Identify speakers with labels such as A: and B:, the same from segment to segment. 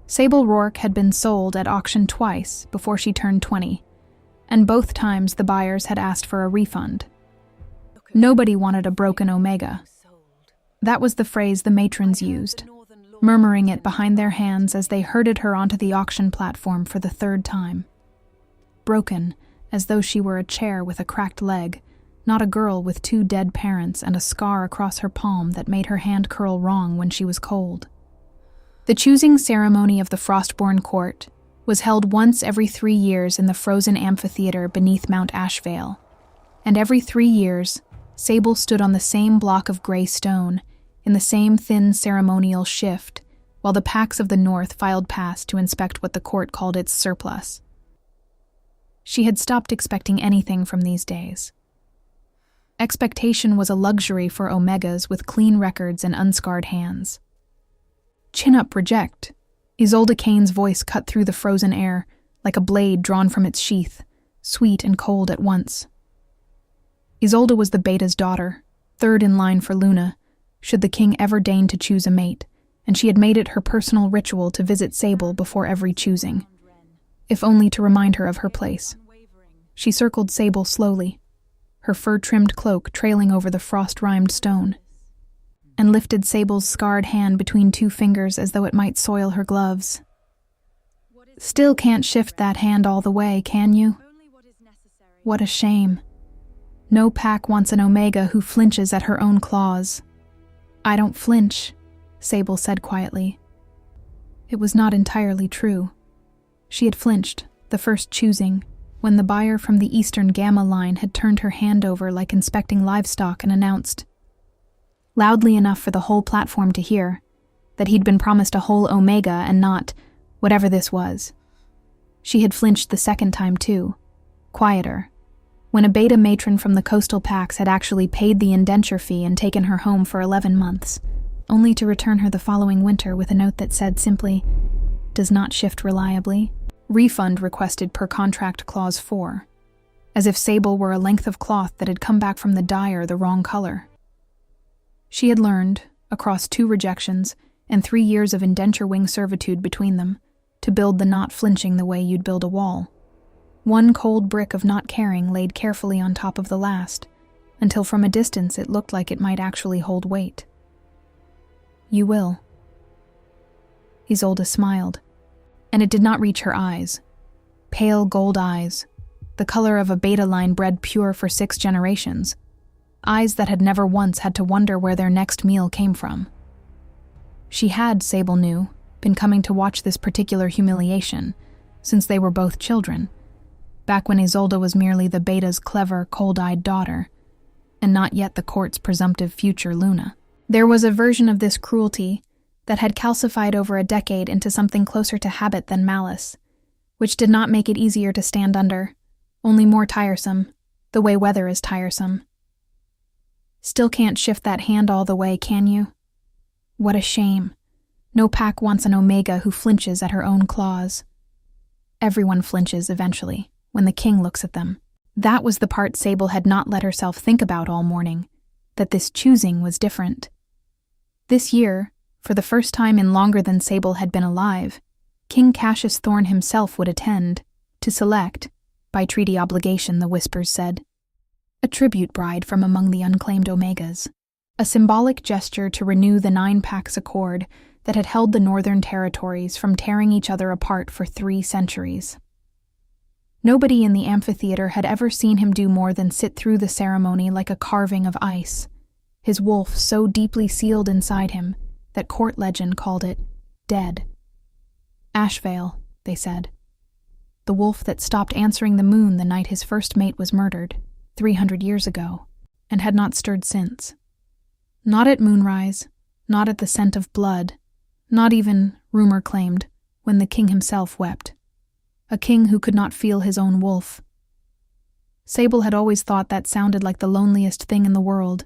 A: Sable Rourke had been sold at auction twice before she turned 20, and both times the buyers had asked for a refund. Nobody wanted a broken Omega. That was the phrase the matrons used, murmuring it behind their hands as they herded her onto the auction platform for the third time. Broken, as though she were a chair with a cracked leg, not a girl with 2 dead parents and a scar across her palm that made her hand curl wrong when she was cold. The choosing ceremony of the Frostborn Court was held once every 3 years in the frozen amphitheater beneath Mount Ashvale, and every 3 years, Sable stood on the same block of gray stone, in the same thin ceremonial shift, while the packs of the north filed past to inspect what the court called its surplus. She had stopped expecting anything from these days. Expectation was a luxury for Omegas with clean records and unscarred hands. "Chin up, reject." Isolde Kane's voice cut through the frozen air, like a blade drawn from its sheath, sweet and cold at once. Isolde was the Beta's daughter, third in line for Luna, should the king ever deign to choose a mate, and she had made it her personal ritual to visit Sable before every choosing, if only to remind her of her place. She circled Sable slowly, her fur-trimmed cloak trailing over the frost-rimed stone, and lifted Sable's scarred hand between 2 fingers as though it might soil her gloves. "Still can't shift that hand all the way, can you? What a shame. No pack wants an Omega who flinches at her own claws." "I don't flinch," Sable said quietly. It was not entirely true. She had flinched, the first choosing, when the buyer from the Eastern Gamma line had turned her hand over like inspecting livestock and announced, loudly enough for the whole platform to hear, that he'd been promised a whole Omega and not whatever this was. She had flinched the second time too, quieter, when a Beta matron from the coastal packs had actually paid the indenture fee and taken her home for 11 months, only to return her the following winter with a note that said simply, "Does not shift reliably. Refund requested per contract clause 4, as if Sable were a length of cloth that had come back from the dyer the wrong color. She had learned, across 2 rejections and 3 years of indenture wing servitude between them, to build the not flinching the way you'd build a wall. 1 cold brick of not caring laid carefully on top of the last, until from a distance it looked like it might actually hold weight. "You will." Isolde smiled, and it did not reach her eyes. Pale gold eyes, the color of a Beta line bred pure for 6 generations. Eyes that had never once had to wonder where their next meal came from. She had, Sable knew, been coming to watch this particular humiliation, since they were both children, back when Isolde was merely the Beta's clever, cold-eyed daughter, and not yet the court's presumptive future Luna. There was a version of this cruelty that had calcified over a decade into something closer to habit than malice, which did not make it easier to stand under, only more tiresome, the way weather is tiresome. "Still can't shift that hand all the way, can you? What a shame. No pack wants an Omega who flinches at her own claws." Everyone flinches eventually, when the king looks at them. That was the part Sable had not let herself think about all morning, that this choosing was different. This year, for the first time in longer than Sable had been alive, King Cassius Thorne himself would attend, to select, by treaty obligation, the whispers said, a tribute bride from among the unclaimed Omegas, a symbolic gesture to renew the 9 packs accord that had held the northern territories from tearing each other apart for 3 centuries. Nobody in the amphitheater had ever seen him do more than sit through the ceremony like a carving of ice, his wolf so deeply sealed inside him that court legend called it dead. Ashvale, they said. The wolf that stopped answering the moon the night his first mate was murdered, 300 years ago, and had not stirred since. Not at moonrise, not at the scent of blood, not even, rumor claimed, when the king himself wept. A king who could not feel his own wolf. Sable had always thought that sounded like the loneliest thing in the world,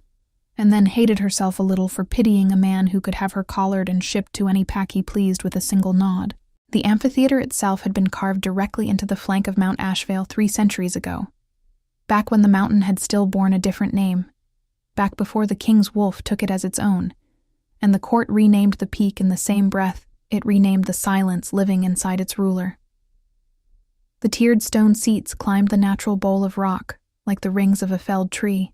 A: and then hated herself a little for pitying a man who could have her collared and shipped to any pack he pleased with a single nod. The amphitheater itself had been carved directly into the flank of Mount Ashvale 3 centuries ago, back when the mountain had still borne a different name, back before the king's wolf took it as its own, and the court renamed the peak in the same breath It renamed the silence living inside its ruler. The tiered stone seats climbed the natural bowl of rock, like the rings of a felled tree.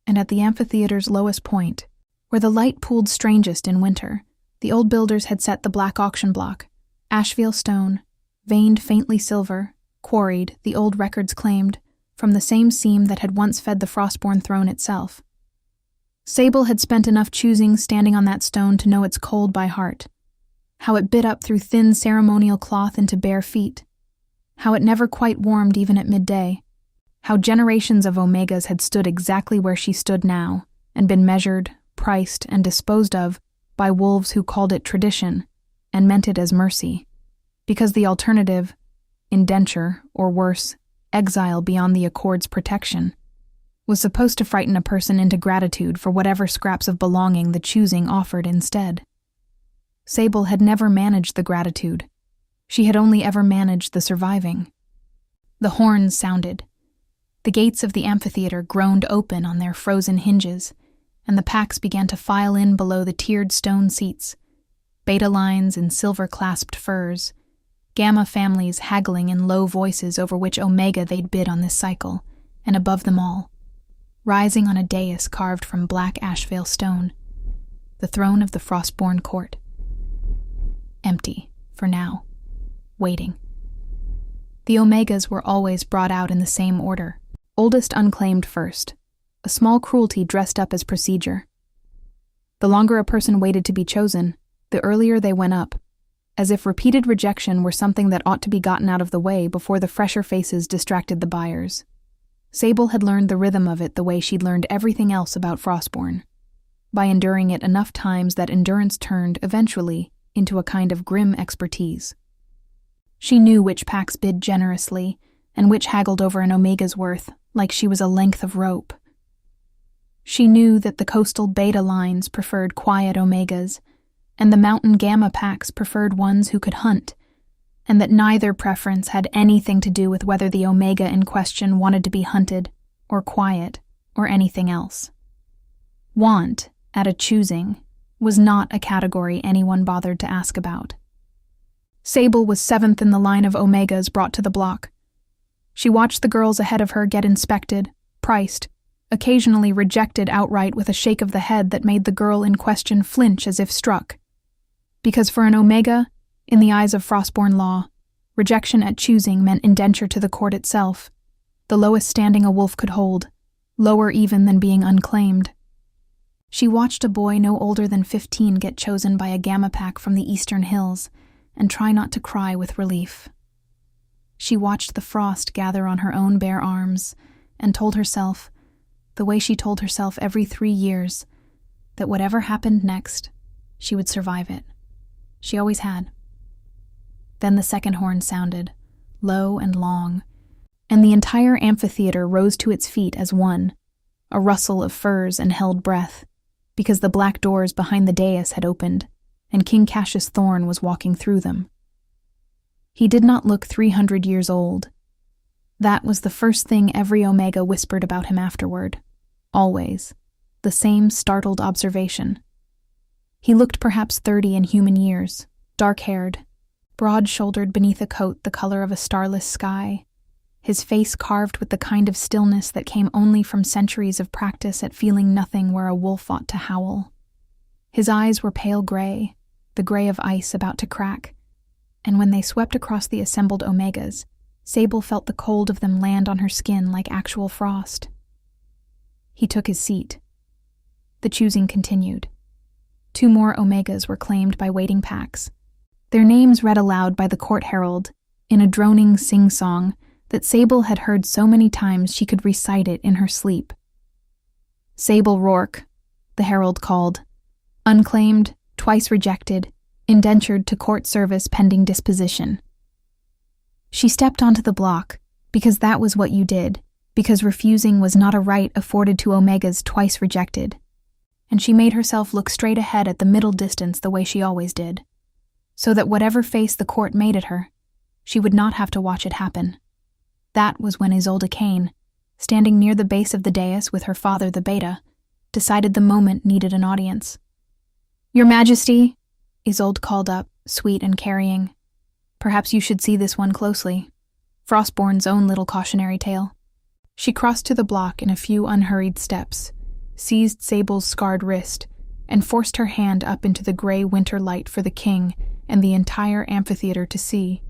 A: And at the amphitheater's lowest point, where the light pooled strangest in winter, the old builders had set the black auction block, ashvale stone, veined faintly silver, quarried, the old records claimed, from the same seam that had once fed the Frostborn throne itself. Sable had spent enough choosing standing on that stone to know its cold by heart, how it bit up through thin ceremonial cloth into bare feet, how it never quite warmed even at midday, how generations of Omegas had stood exactly where she stood now, and been measured, priced, and disposed of by wolves who called it tradition, and meant it as mercy, because the alternative, indenture, or worse, exile beyond the Accord's protection, was supposed to frighten a person into gratitude for whatever scraps of belonging the choosing offered instead. Sable had never managed the gratitude. She had only ever managed the surviving. The horns sounded. The gates of the amphitheater groaned open on their frozen hinges, and the packs began to file in below the tiered stone seats, beta lines in silver-clasped furs, gamma families haggling in low voices over which omega they'd bid on this cycle, and above them all, rising on a dais carved from black ashvale stone, the throne of the Frostborn Court. Empty, for now, waiting. The Omegas were always brought out in the same order, oldest unclaimed first, a small cruelty dressed up as procedure. The longer a person waited to be chosen, the earlier they went up, as if repeated rejection were something that ought to be gotten out of the way before the fresher faces distracted the buyers. Sable had learned the rhythm of it the way she'd learned everything else about Frostborn, by enduring it enough times that endurance turned, eventually, into a kind of grim expertise. She knew which packs bid generously, and which haggled over an Omega's worth, like she was a length of rope. She knew that the coastal beta lines preferred quiet Omegas, and the mountain gamma packs preferred ones who could hunt, and that neither preference had anything to do with whether the Omega in question wanted to be hunted, or quiet, or anything else. Want, at a choosing, was not a category anyone bothered to ask about. Sable was seventh in the line of Omegas brought to the block. She watched the girls ahead of her get inspected, priced, occasionally rejected outright with a shake of the head that made the girl in question flinch as if struck. Because for an Omega, in the eyes of Frostborn law, rejection at choosing meant indenture to the court itself, the lowest standing a wolf could hold, lower even than being unclaimed. She watched a boy no older than 15 get chosen by a gamma pack from the eastern hills, and try not to cry with relief. She watched the frost gather on her own bare arms, and told herself, the way she told herself every 3 years, that whatever happened next, she would survive it. She always had. Then the second horn sounded, low and long, and the entire amphitheater rose to its feet as one, a rustle of furs and held breath, because the black doors behind the dais had opened, and King Cassius Thorne was walking through them. He did not look 300 years old. That was the first thing every Omega whispered about him afterward. Always. The same startled observation. He looked perhaps 30 in human years, dark-haired, broad-shouldered beneath a coat the color of a starless sky, his face carved with the kind of stillness that came only from centuries of practice at feeling nothing where a wolf ought to howl. His eyes were pale gray, the gray of ice about to crack, and when they swept across the assembled Omegas, Sable felt the cold of them land on her skin like actual frost. He took his seat. The choosing continued. 2 more Omegas were claimed by waiting packs, their names read aloud by the court herald in a droning sing-song that Sable had heard so many times she could recite it in her sleep. Sable Rourke, the herald called, unclaimed, twice rejected, indentured to court service pending disposition. She stepped onto the block, because that was what you did, because refusing was not a right afforded to Omegas twice rejected, and she made herself look straight ahead at the middle distance the way she always did, so that whatever face the court made at her, she would not have to watch it happen. That was when Isolde Kane, standing near the base of the dais with her father the beta, decided the moment needed an audience. "Your Majesty," Isolde called up, sweet and carrying. Perhaps you should see this one closely. Frostborn's own little cautionary tale. She crossed to the block in a few unhurried steps, seized Sable's scarred wrist, and forced her hand up into the gray winter light for the king and the entire amphitheater to see.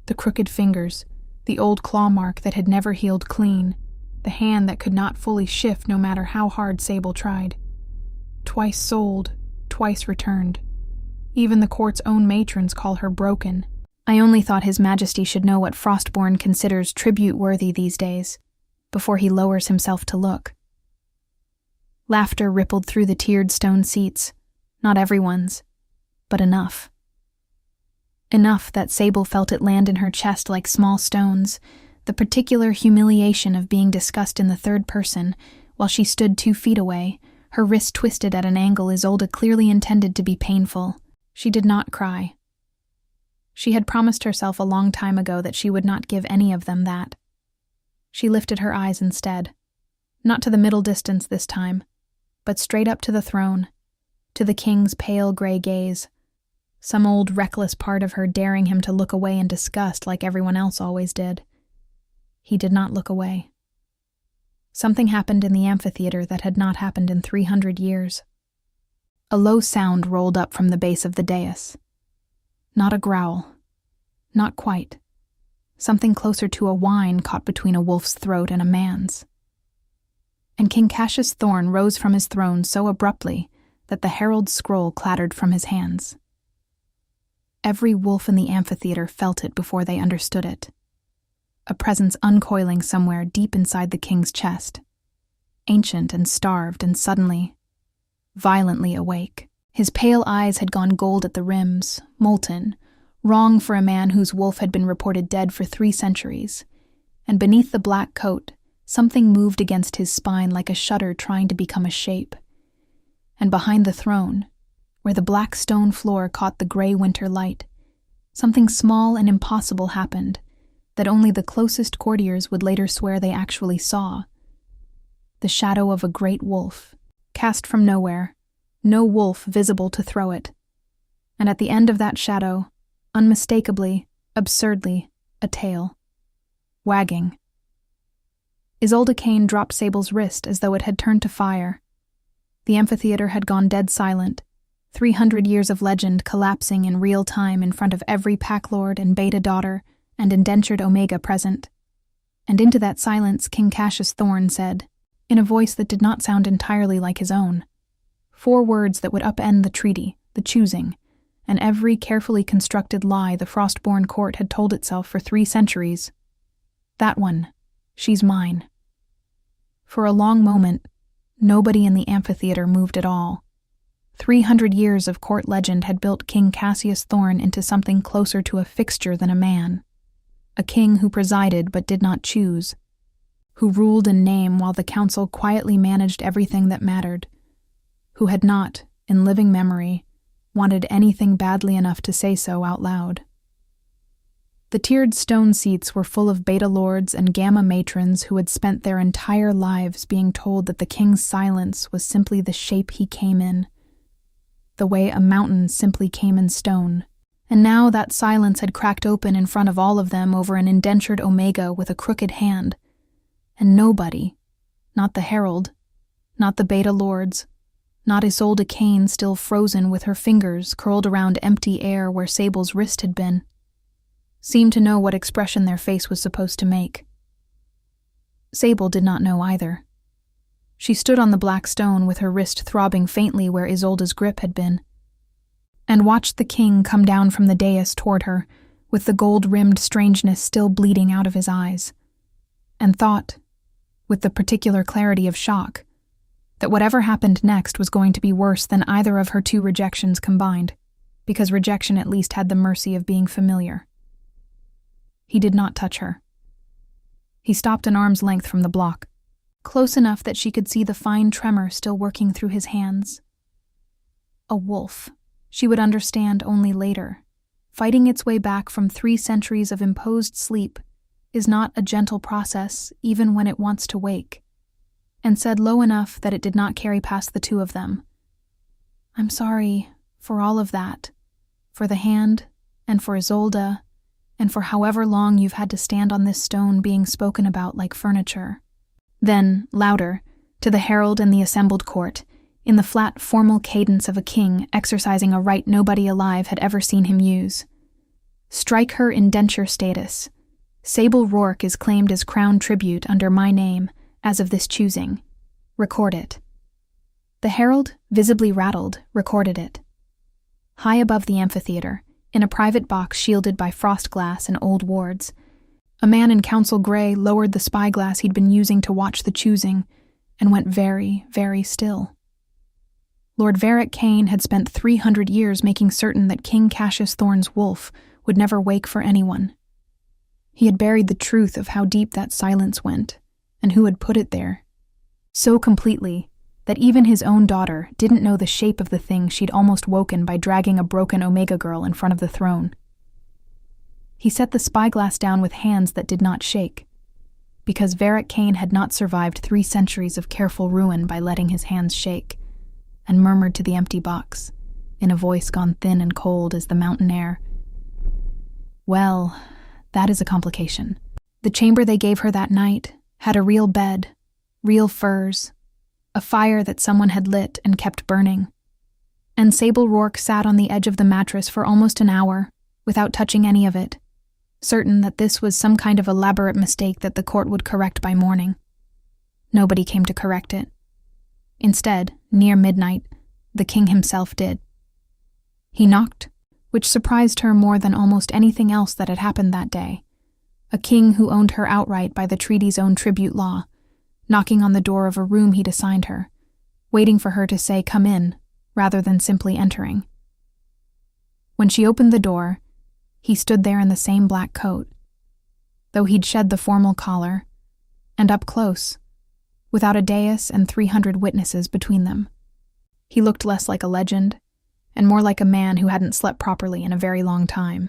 A: The crooked fingers, the old claw mark that had never healed clean, the hand that could not fully shift no matter how hard Sable tried. Twice sold, twice returned. Even the court's own matrons call her broken. I only thought His Majesty should know what Frostborn considers tribute-worthy these days, before he lowers himself to look. Laughter rippled through the tiered stone seats, not everyone's, but enough. Enough that Sable felt it land in her chest like small stones, the particular humiliation of being discussed in the third person, while she stood 2 feet away, her wrist twisted at an angle Isolde clearly intended to be painful. She did not cry. She had promised herself a long time ago that she would not give any of them that. She lifted her eyes instead, not to the middle distance this time, but straight up to the throne, to the king's pale gray gaze, some old reckless part of her daring him to look away in disgust like everyone else always did. He did not look away. Something happened in the amphitheater that had not happened in 300 years. A low sound rolled up from the base of the dais. Not a growl. Not quite. Something closer to a whine caught between a wolf's throat and a man's. And King Cassius Thorne rose from his throne so abruptly that the herald's scroll clattered from his hands. Every wolf in the amphitheater felt it before they understood it. A presence uncoiling somewhere deep inside the king's chest. Ancient and starved and suddenly, violently awake. His pale eyes had gone gold at the rims, molten, wrong for a man whose wolf had been reported dead for 3 centuries. And beneath the black coat, something moved against his spine like a shutter trying to become a shape. And behind the throne, where the black stone floor caught the gray winter light, something small and impossible happened that only the closest courtiers would later swear they actually saw. The shadow of a great wolf, cast from nowhere, no wolf visible to throw it. And at the end of that shadow, unmistakably, absurdly, a tail. Wagging. Isolde Kane dropped Sable's wrist as though it had turned to fire. The amphitheater had gone dead silent, 300 years of legend collapsing in real time in front of every packlord and beta daughter and indentured Omega present. And into that silence King Cassius Thorne said, in a voice that did not sound entirely like his own, 4 words that would upend the treaty, the choosing, and every carefully constructed lie the Frostborn Court had told itself for 3 centuries. That one, she's mine. For a long moment, nobody in the amphitheater moved at all. 300 years of court legend had built King Cassius Thorne into something closer to a fixture than a man. A king who presided but did not choose, who ruled in name while the council quietly managed everything that mattered, who had not, in living memory, wanted anything badly enough to say so out loud. The tiered stone seats were full of beta lords and gamma matrons who had spent their entire lives being told that the king's silence was simply the shape he came in, the way a mountain simply came in stone. And now that silence had cracked open in front of all of them over an indentured Omega with a crooked hand. And nobody, not the herald, not the beta lords, not Isolde Kane still frozen with her fingers curled around empty air where Sable's wrist had been, seemed to know what expression their face was supposed to make. Sable did not know either. She stood on the black stone with her wrist throbbing faintly where Isolde's grip had been, and watched the king come down from the dais toward her, with the gold-rimmed strangeness still bleeding out of his eyes, and thought, with the particular clarity of shock, that whatever happened next was going to be worse than either of her 2 rejections combined, because rejection at least had the mercy of being familiar. He did not touch her. He stopped an arm's length from the block, close enough that she could see the fine tremor still working through his hands. A wolf, she would understand only later, fighting its way back from 3 centuries of imposed sleep, is not a gentle process even when it wants to wake, and said low enough that it did not carry past the 2 of them. I'm sorry for all of that, for the hand, and for Isolde, and for however long you've had to stand on this stone being spoken about like furniture." Then, louder, to the herald and the assembled court, in the flat, formal cadence of a king exercising a right nobody alive had ever seen him use. "Strike her indenture status. Sable Rourke is claimed as crown tribute under my name, as of this choosing. Record it." The herald, visibly rattled, recorded it. High above the amphitheater, in a private box shielded by frost glass and old wards, a man in council gray lowered the spyglass he'd been using to watch the choosing and went very, very still. Lord Varric Kane had spent 300 years making certain that King Cassius Thorne's wolf would never wake for anyone. He had buried the truth of how deep that silence went, and who had put it there, so completely that even his own daughter didn't know the shape of the thing she'd almost woken by dragging a broken Omega girl in front of the throne. He set the spyglass down with hands that did not shake, because Varric Kane had not survived 3 centuries of careful ruin by letting his hands shake, and murmured to the empty box, in a voice gone thin and cold as the mountain air, "Well, that is a complication. The chamber they gave her that night had a real bed, real furs, a fire that someone had lit and kept burning. And Sable Rourke sat on the edge of the mattress for almost an hour, without touching any of it, certain that this was some kind of elaborate mistake that the court would correct by morning. Nobody came to correct it. Instead, near midnight, the king himself did. He knocked, which surprised her more than almost anything else that had happened that day. A king who owned her outright by the treaty's own tribute law, knocking on the door of a room he'd assigned her, waiting for her to say "come in," rather than simply entering. When she opened the door, he stood there in the same black coat, though he'd shed the formal collar, and up close, without a dais and 300 witnesses between them. He looked less like a legend, and more like a man who hadn't slept properly in a very long time.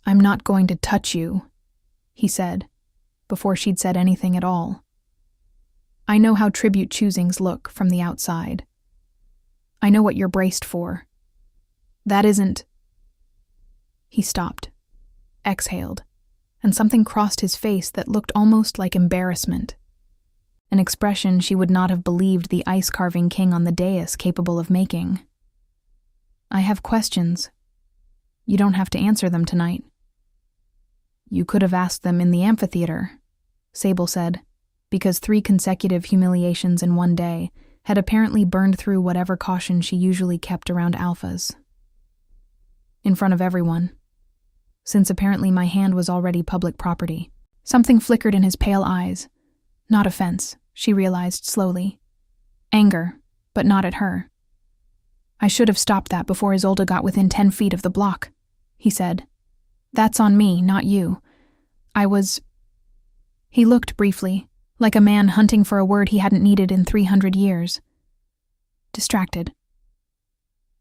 A: "I'm not going to touch you," he said, before she'd said anything at all. "I know how tribute choosings look from the outside. I know what you're braced for. That isn't—" He stopped, exhaled, and something crossed his face that looked almost like embarrassment, an expression she would not have believed the ice-carving king on the dais capable of making. "I have questions. You don't have to answer them tonight." "You could have asked them in the amphitheater," Sable said, because 3 consecutive humiliations in one day had apparently burned through whatever caution she usually kept around alphas. "In front of everyone, since apparently my hand was already public property." Something flickered in his pale eyes. Not offense, she realized slowly. Anger, but not at her. "I should have stopped that before Isolde got within 10 feet of the block," he said. "That's on me, not you. I was—" He looked briefly, like a man hunting for a word he hadn't needed in 300 years. "Distracted."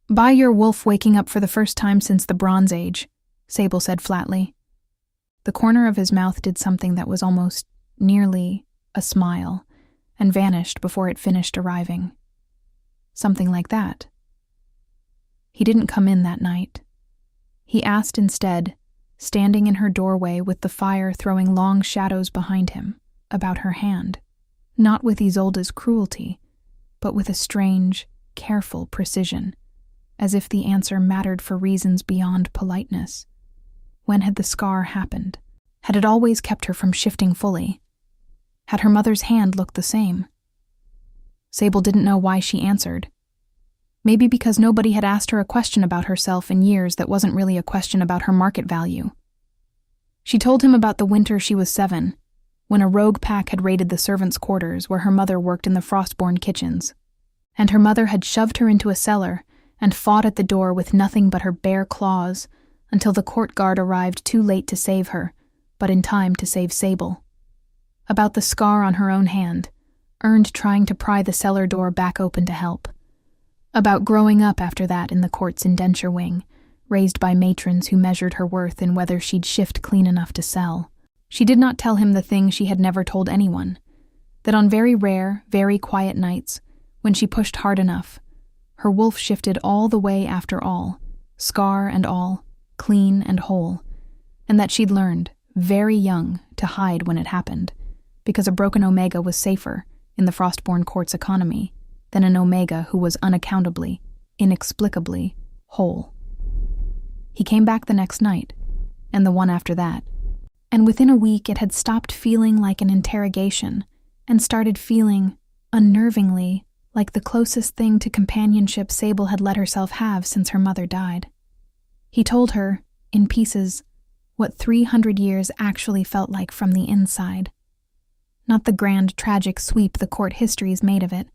A: "By your wolf waking up for the first time since the Bronze Age," Sable said flatly. The corner of his mouth did something that was almost, nearly, a smile, and vanished before it finished arriving. Something like that. He didn't come in that night. He asked instead, standing in her doorway with the fire throwing long shadows behind him, about her hand, not with Isolde's cruelty, but with a strange, careful precision, as if the answer mattered for reasons beyond politeness. When had the scar happened? Had it always kept her from shifting fully? Had her mother's hand looked the same? Sable didn't know why she answered. Maybe because nobody had asked her a question about herself in years that wasn't really a question about her market value. She told him about the winter she was 7, when a rogue pack had raided the servants' quarters where her mother worked in the Frostborn kitchens, and her mother had shoved her into a cellar and fought at the door with nothing but her bare claws until the court guard arrived too late to save her, but in time to save Sable. About the scar on her own hand, earned trying to pry the cellar door back open to help. About growing up after that in the court's indenture wing, raised by matrons who measured her worth in whether she'd shift clean enough to sell. She did not tell him the thing she had never told anyone, that on very rare, very quiet nights, when she pushed hard enough, her wolf shifted all the way after all, scar and all, clean and whole, and that she'd learned, very young, to hide when it happened, because a broken Omega was safer, in the Frostborn Court's economy, than an Omega who was unaccountably, inexplicably, whole. He came back the next night, and the one after that, and within a week it had stopped feeling like an interrogation, and started feeling, unnervingly, like the closest thing to companionship Sable had let herself have since her mother died. He told her, in pieces, what 300 years actually felt like from the inside. Not the grand, tragic sweep the court histories made of it,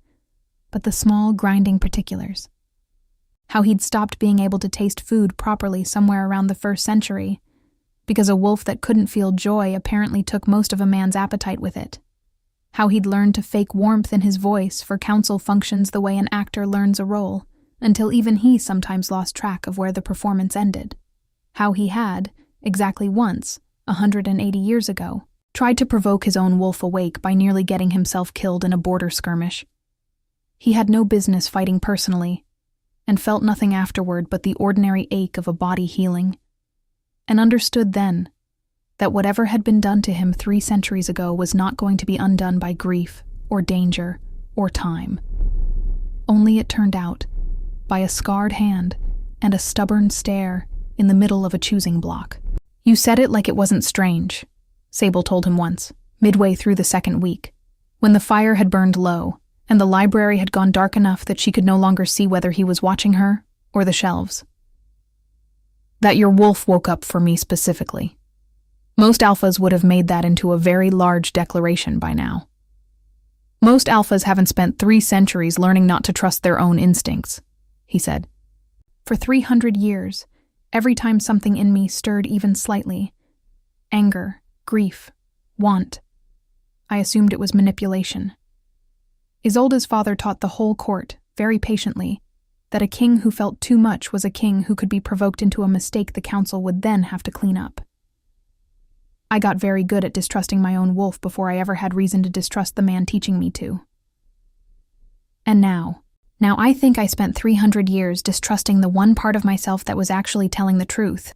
A: but the small, grinding particulars. How he'd stopped being able to taste food properly somewhere around the 1st century, because a wolf that couldn't feel joy apparently took most of a man's appetite with it. How he'd learned to fake warmth in his voice for council functions the way an actor learns a role, until even he sometimes lost track of where the performance ended. How he had, exactly once, 180 years ago, tried to provoke his own wolf awake by nearly getting himself killed in a border skirmish. He had no business fighting personally, and felt nothing afterward but the ordinary ache of a body healing, and understood then that whatever had been done to him 3 centuries ago was not going to be undone by grief, or danger, or time. Only, it turned out, by a scarred hand and a stubborn stare in the middle of a choosing block. "You said it like it wasn't strange," Sable told him once, midway through the 2nd week, when the fire had burned low and the library had gone dark enough that she could no longer see whether he was watching her or the shelves. "That your wolf woke up for me specifically. Most alphas would have made that into a very large declaration by now. Most alphas haven't spent 3 centuries learning not to trust their own instincts," he said. "For 300 years, every time something in me stirred even slightly, anger, grief, want, I assumed it was manipulation. Isolde's father taught the whole court, very patiently, that a king who felt too much was a king who could be provoked into a mistake the council would then have to clean up. I got very good at distrusting my own wolf before I ever had reason to distrust the man teaching me to. And now I think I spent 300 years distrusting the one part of myself that was actually telling the truth."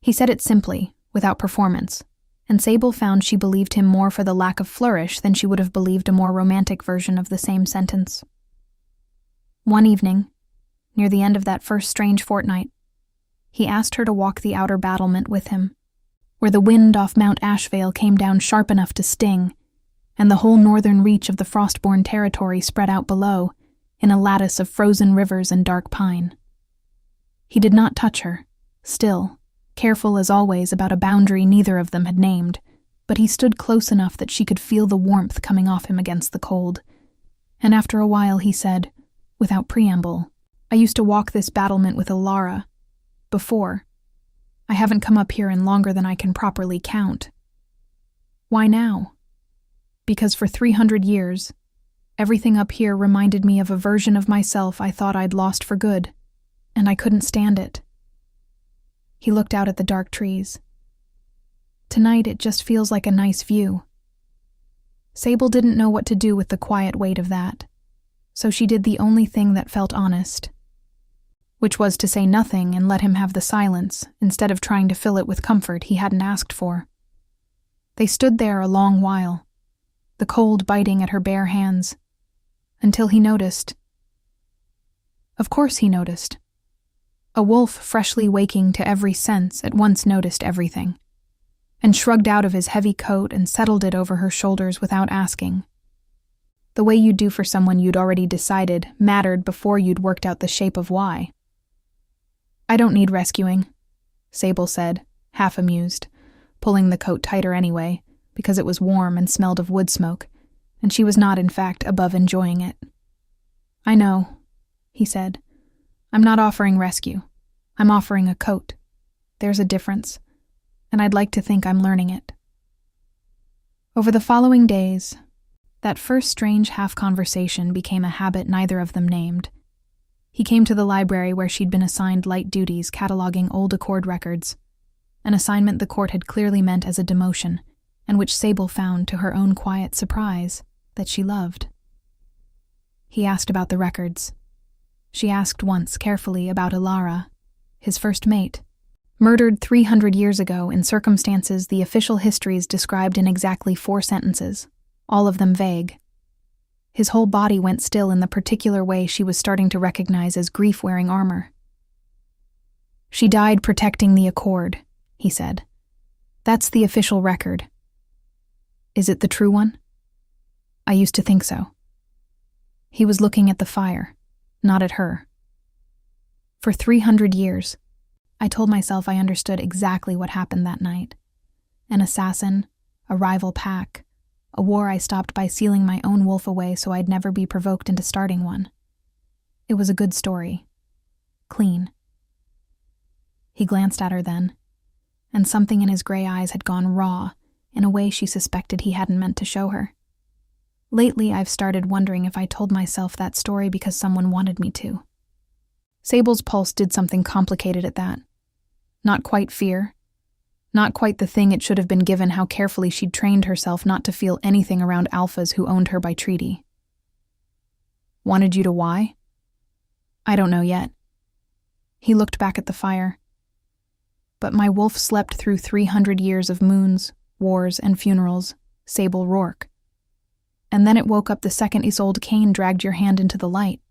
A: He said it simply, without performance, and Sable found she believed him more for the lack of flourish than she would have believed a more romantic version of the same sentence. One evening, near the end of that first strange fortnight, he asked her to walk the outer battlement with him, where the wind off Mount Ashvale came down sharp enough to sting, and the whole northern reach of the Frostborn territory spread out below, in a lattice of frozen rivers and dark pine. He did not touch her, still, careful as always about a boundary neither of them had named, but he stood close enough that she could feel the warmth coming off him against the cold, and after a while he said, without preamble, "I used to walk this battlement with Alara. Before. I haven't come up here in longer than I can properly count." "Why now?" "Because for 300 years, everything up here reminded me of a version of myself I thought I'd lost for good, and I couldn't stand it." He looked out at the dark trees. "Tonight it just feels like a nice view." Sable didn't know what to do with the quiet weight of that, so she did the only thing that felt honest, which was to say nothing and let him have the silence instead of trying to fill it with comfort he hadn't asked for. They stood there a long while, the cold biting at her bare hands, until he noticed. Of course he noticed. A wolf freshly waking to every sense at once noticed everything, and shrugged out of his heavy coat and settled it over her shoulders without asking. The way you'd do for someone you'd already decided mattered before you'd worked out the shape of why. "I don't need rescuing," Sable said, half amused, pulling the coat tighter anyway, because it was warm and smelled of wood smoke, and she was not, in fact, above enjoying it. "I know," he said. "I'm not offering rescue. I'm offering a coat. There's a difference, and I'd like to think I'm learning it." Over the following days, that first strange half-conversation became a habit neither of them named. He came to the library where she'd been assigned light duties cataloging old Accord records, an assignment the court had clearly meant as a demotion, and which Sable found, to her own quiet surprise, that she loved. He asked about the records. She asked once carefully about Alara, his first mate. Murdered 300 years ago in circumstances the official histories described in exactly 4 sentences, all of them vague. His whole body went still in the particular way she was starting to recognize as grief-wearing armor. "She died protecting the Accord," he said. "That's the official record." "Is it the true one?" "I used to think so." He was looking at the fire, not at her. For 300 years, I told myself I understood exactly what happened that night. An assassin, a rival pack, a war I stopped by sealing my own wolf away so I'd never be provoked into starting one. It was a good story. Clean. He glanced at her then, and something in his gray eyes had gone raw in a way she suspected he hadn't meant to show her. Lately, I've started wondering if I told myself that story because someone wanted me to. Sable's pulse did something complicated at that. Not quite fear. Not quite the thing it should have been given how carefully she'd trained herself not to feel anything around alphas who owned her by treaty. "Wanted you to why?" "I don't know yet." He looked back at the fire. "But my wolf slept through 300 years of moons, wars, and funerals, Sable Rourke. And then it woke up the second Isolde Kane dragged your hand into the light."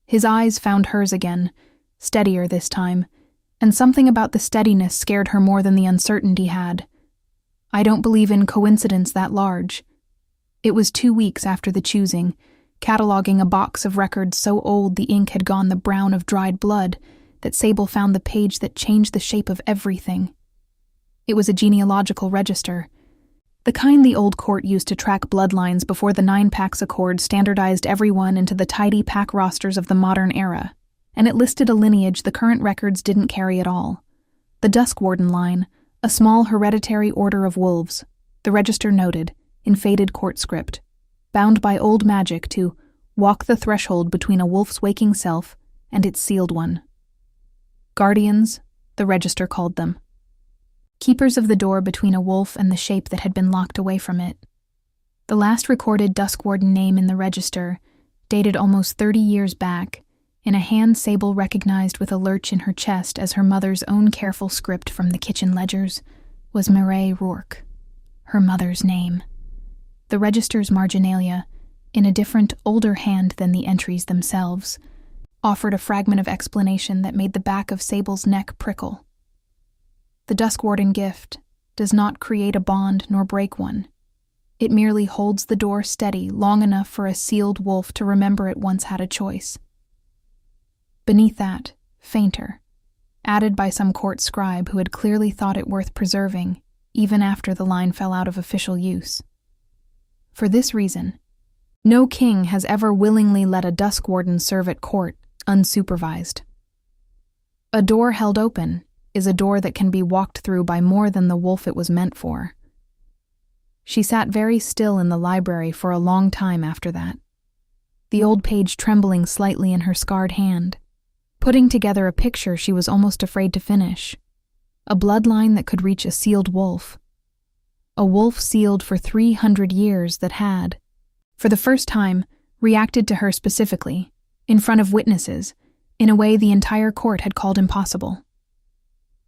A: His eyes found hers again, steadier this time, and something about the steadiness scared her more than the uncertainty had. "I don't believe in coincidence that large." It was 2 weeks after the choosing, cataloging a box of records so old the ink had gone the brown of dried blood, that Sable found the page that changed the shape of everything. It was a genealogical register, the kind the old court used to track bloodlines before the 9-Pax Accord standardized everyone into the tidy pack rosters of the modern era, and it listed a lineage the current records didn't carry at all. The Duskwarden line, a small hereditary order of wolves, the register noted, in faded court script, bound by old magic to walk the threshold between a wolf's waking self and its sealed one. Guardians, the register called them. Keepers of the door between a wolf and the shape that had been locked away from it. The last recorded Duskwarden name in the register, dated almost 30 years back, in a hand Sable recognized with a lurch in her chest as her mother's own careful script from the kitchen ledgers, was Rourke, her mother's name. The register's marginalia, in a different, older hand than the entries themselves, offered a fragment of explanation that made the back of Sable's neck prickle. The Duskwarden gift does not create a bond nor break one. It merely holds the door steady long enough for a sealed wolf to remember it once had a choice. Beneath that, fainter, added by some court scribe who had clearly thought it worth preserving, even after the line fell out of official use. For this reason, no king has ever willingly let a Duskwarden serve at court unsupervised. A door held open is a door that can be walked through by more than the wolf it was meant for. She sat very still in the library for a long time after that, the old page trembling slightly in her scarred hand, putting together a picture she was almost afraid to finish. A bloodline that could reach a sealed wolf. A wolf sealed for 300 years that had, for the first time, reacted to her specifically, in front of witnesses, in a way the entire court had called impossible.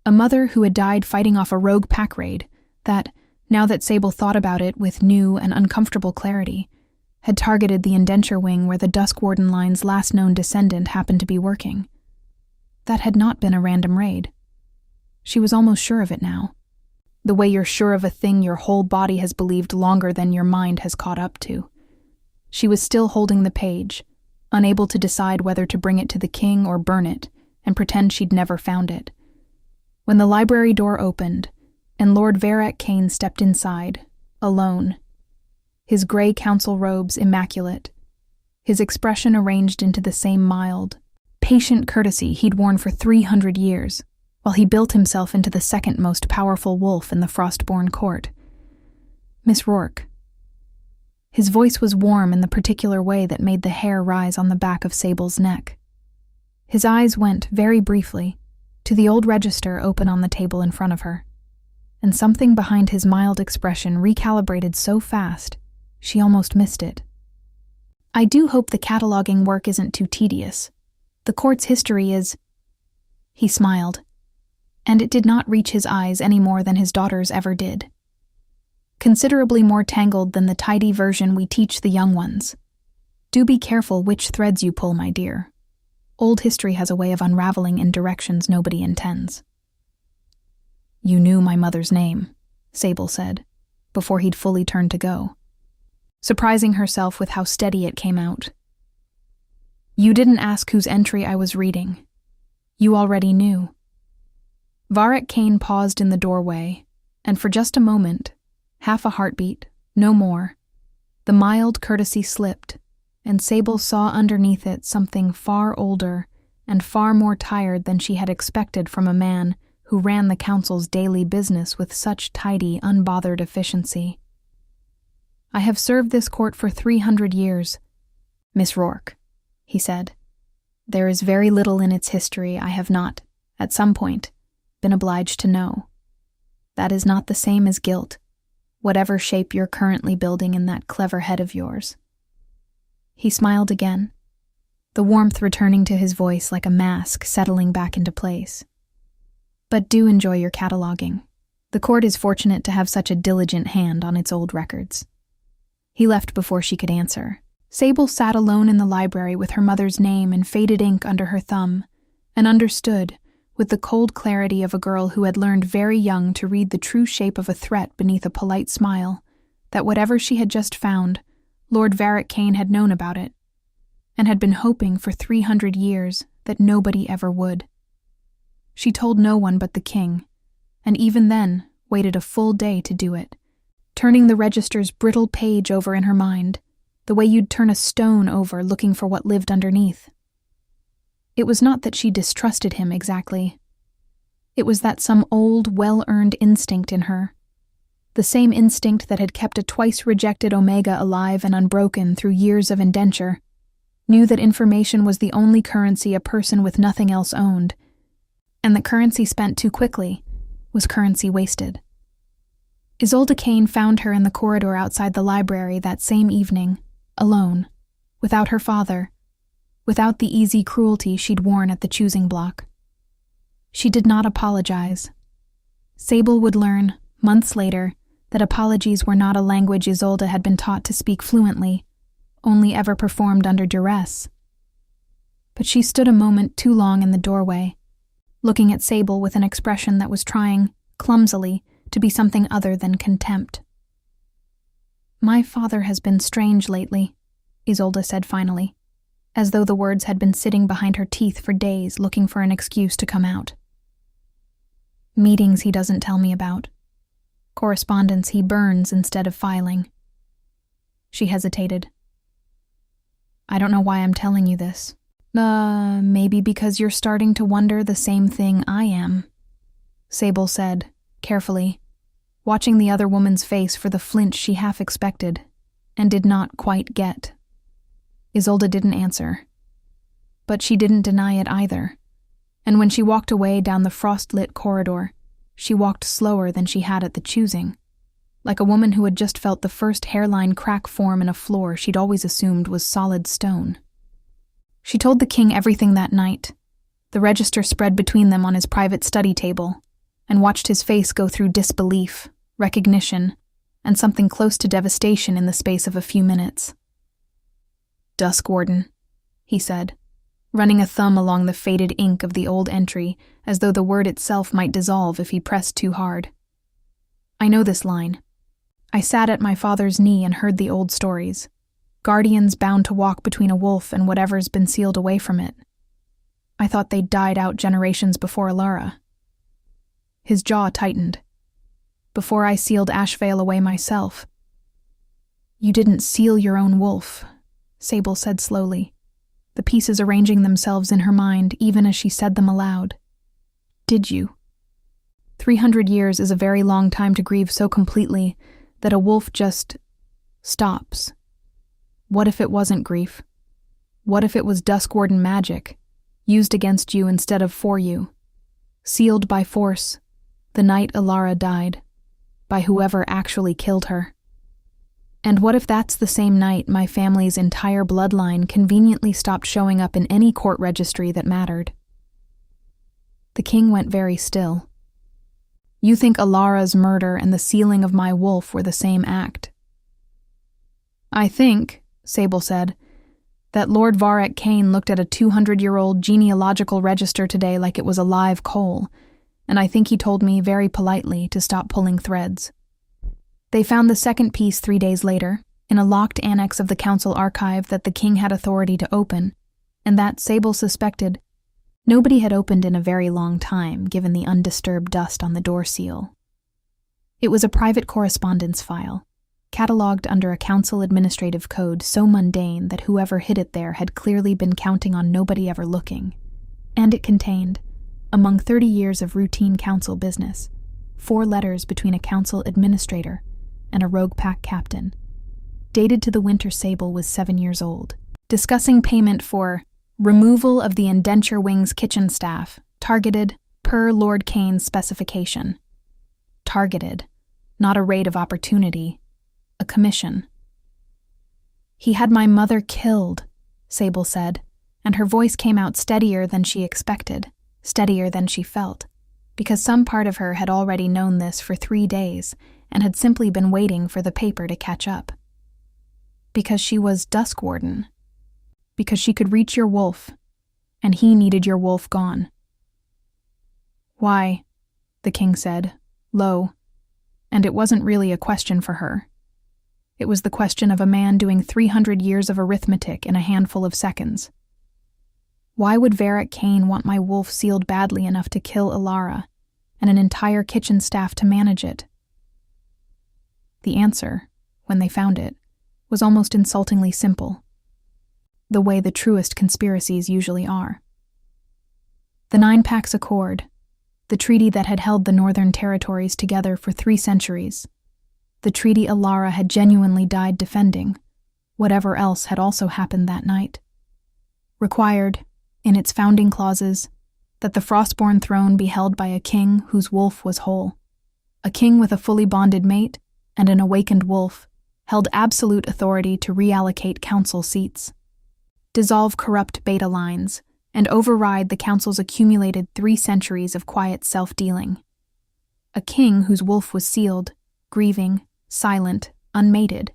A: A mother who had died fighting off a rogue pack raid that, now that Sable thought about it with new and uncomfortable clarity, had targeted the indenture wing where the Duskwarden line's last known descendant happened to be working. That had not been a random raid. She was almost sure of it now. The way you're sure of a thing your whole body has believed longer than your mind has caught up to. She was still holding the page, unable to decide whether to bring it to the king or burn it, and pretend she'd never found it. When the library door opened, and Lord Varric Kane stepped inside, alone, his gray council robes immaculate, his expression arranged into the same mild, patient courtesy he'd worn for 300 years, while he built himself into the second most powerful wolf in the Frostborn Court. "Miss Rourke." His voice was warm in the particular way that made the hair rise on the back of Sable's neck. His eyes went, very briefly, to the old register open on the table in front of her, and something behind his mild expression recalibrated so fast, she almost missed it. "I do hope the cataloging work isn't too tedious. The court's history is..." He smiled, and it did not reach his eyes any more than his daughter's ever did. Considerably more tangled than the tidy version we teach the young ones. Do be careful which threads you pull, my dear. Old history has a way of unraveling in directions nobody intends. You knew my mother's name, Sable said, before he'd fully turned to go, surprising herself with how steady it came out. You didn't ask whose entry I was reading. You already knew. Varric Kane paused in the doorway, and for just a moment, half a heartbeat, no more, the mild courtesy slipped, and Sable saw underneath it something far older and far more tired than she had expected from a man who ran the council's daily business with such tidy, unbothered efficiency. I have served this court for 300 years, Miss Rourke, he said. There is very little in its history I have not, at some point, been obliged to know. That is not the same as guilt, whatever shape you're currently building in that clever head of yours. He smiled again, the warmth returning to his voice like a mask settling back into place. But do enjoy your cataloging. The court is fortunate to have such a diligent hand on its old records. He left before she could answer. Sable sat alone in the library with her mother's name in faded ink under her thumb, and understood, with the cold clarity of a girl who had learned very young to read the true shape of a threat beneath a polite smile, that whatever she had just found, Lord Varric Kane had known about it, and had been hoping for 300 years that nobody ever would. She told no one but the king, and even then waited a full day to do it, turning the register's brittle page over in her mind, the way you'd turn a stone over looking for what lived underneath. It was not that she distrusted him exactly. It was that some old, well-earned instinct in her, the same instinct that had kept a twice-rejected Omega alive and unbroken through years of indenture, knew that information was the only currency a person with nothing else owned, and that currency spent too quickly was currency wasted. Isolde Kane found her in the corridor outside the library that same evening, alone, without her father, without the easy cruelty she'd worn at the choosing block. She did not apologize. Sable would learn, months later, that apologies were not a language Isolde had been taught to speak fluently, only ever performed under duress. But she stood a moment too long in the doorway, looking at Sable with an expression that was trying, clumsily, to be something other than contempt. My father has been strange lately, Isolde said finally, as though the words had been sitting behind her teeth for days looking for an excuse to come out. Meetings he doesn't tell me about. Correspondence he burns instead of filing. She hesitated. I don't know why I'm telling you this. Maybe because you're starting to wonder the same thing I am, Sable said, carefully, watching the other woman's face for the flinch she half expected, and did not quite get. Isolde didn't answer. But she didn't deny it either, and when she walked away down the frost-lit corridor, she walked slower than she had at the choosing, like a woman who had just felt the first hairline crack form in a floor she'd always assumed was solid stone. She told the king everything that night, the register spread between them on his private study table, and watched his face go through disbelief, recognition, and something close to devastation in the space of a few minutes. Duskwarden, he said, running a thumb along the faded ink of the old entry as though the word itself might dissolve if he pressed too hard. I know this line. I sat at my father's knee and heard the old stories. Guardians bound to walk between a wolf and whatever's been sealed away from it. I thought they'd died out generations before Alara. His jaw tightened. Before I sealed Ashvale away myself. You didn't seal your own wolf, Sable said slowly, the pieces arranging themselves in her mind even as she said them aloud. Did you? 300 years is a very long time to grieve so completely that a wolf just stops. What if it wasn't grief? What if it was Duskwarden magic, used against you instead of for you, sealed by force, the night Alara died, by whoever actually killed her? And what if that's the same night my family's entire bloodline conveniently stopped showing up in any court registry that mattered? The king went very still. You think Alara's murder and the sealing of my wolf were the same act? I think, Sable said, that Lord Varric Kane looked at a 200-year-old genealogical register today like it was a live coal, and I think he told me very politely to stop pulling threads. They found the second piece 3 days later, in a locked annex of the council archive that the king had authority to open, and that, Sable suspected, nobody had opened in a very long time, given the undisturbed dust on the door seal. It was a private correspondence file, catalogued under a council administrative code so mundane that whoever hid it there had clearly been counting on nobody ever looking, and it contained, among 30 years of routine council business, 4 letters between a council administrator and a rogue pack captain, dated to the winter Sable was 7 years old, discussing payment for removal of the indenture wing's kitchen staff, targeted per Lord Kane's specification. Targeted, not a raid of opportunity, a commission. He had my mother killed, Sable said, and her voice came out steadier than she expected, steadier than she felt, because some part of her had already known this for 3 days and had simply been waiting for the paper to catch up. Because she was Duskwarden. Because she could reach your wolf, and he needed your wolf gone. Why, the king said, low, and it wasn't really a question for her. It was the question of a man doing 300 years of arithmetic in a handful of seconds. Why would Varric Kane want my wolf sealed badly enough to kill Alara, and an entire kitchen staff to manage it? The answer, when they found it, was almost insultingly simple. The way the truest conspiracies usually are. The 9 Pax Accord, the treaty that had held the Northern Territories together for 3 centuries, the treaty Alara had genuinely died defending, whatever else had also happened that night, required, in its founding clauses, that the Frostborn throne be held by a king whose wolf was whole. A king with a fully bonded mate and an awakened wolf held absolute authority to reallocate council seats, dissolve corrupt beta lines, and override the council's accumulated 3 centuries of quiet self-dealing. A king whose wolf was sealed, grieving, silent, unmated,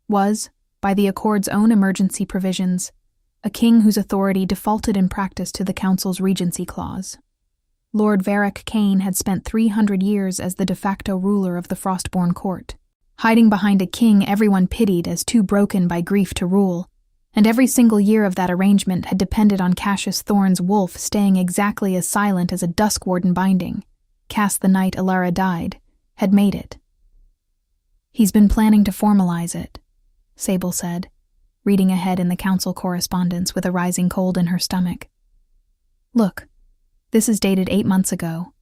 A: was, by the Accord's own emergency provisions, a king whose authority defaulted in practice to the council's Regency clause. Lord Varric Kane had spent 300 years as the de facto ruler of the Frostborn Court, hiding behind a king everyone pitied as too broken by grief to rule, and every single year of that arrangement had depended on Cassius Thorne's wolf staying exactly as silent as a Duskwarden binding, cast the night Alara died, had made it. He's been planning to formalize it, Sable said, reading ahead in the council correspondence with a rising cold in her stomach. Look, this is dated 8 months ago.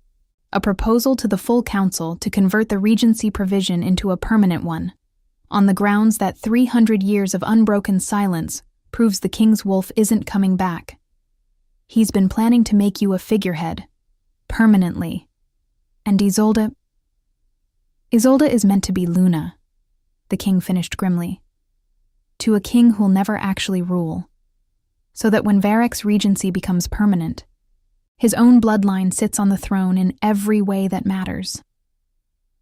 A: A proposal to the full council to convert the Regency provision into a permanent one, on the grounds that 300 years of unbroken silence proves the king's wolf isn't coming back. He's been planning to make you a figurehead, permanently. And Isolde is meant to be Luna, the king finished grimly, to a king who'll never actually rule, so that when Varric's regency becomes permanent, his own bloodline sits on the throne in every way that matters.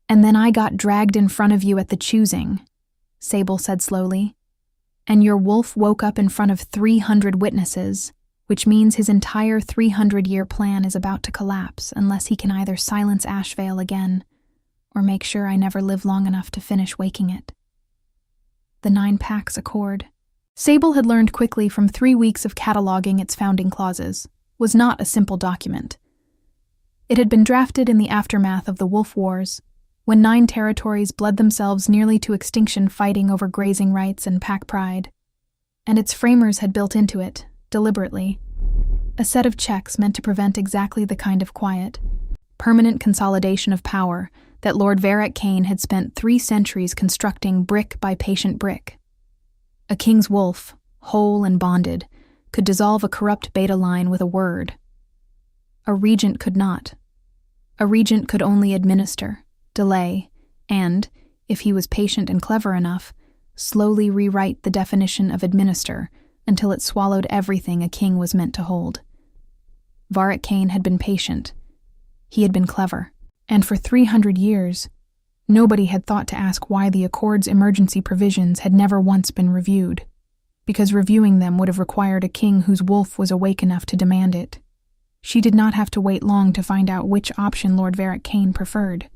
A: And then I got dragged in front of you at the choosing, Sable said slowly, and your wolf woke up in front of 300 witnesses, which means his entire 300-year plan is about to collapse unless he can either silence Ashvale again or make sure I never live long enough to finish waking it. The 9 Pax Accord, Sable had learned quickly from 3 weeks of cataloging its founding clauses, was not a simple document. It had been drafted in the aftermath of the Wolf Wars, when 9 territories bled themselves nearly to extinction fighting over grazing rights and pack pride, and its framers had built into it, deliberately, a set of checks meant to prevent exactly the kind of quiet, permanent consolidation of power that Lord Varric Kane had spent 3 centuries constructing brick by patient brick. A king's wolf, whole and bonded, could dissolve a corrupt beta line with a word. A regent could not. A regent could only administer, delay, and, if he was patient and clever enough, slowly rewrite the definition of administer until it swallowed everything a king was meant to hold. Varric Kane had been patient, He had been clever, and for 300 years, nobody had thought to ask why the Accord's emergency provisions had never once been reviewed, because reviewing them would have required a king whose wolf was awake enough to demand it. She did not have to wait long to find out which option Lord Varric Kane preferred.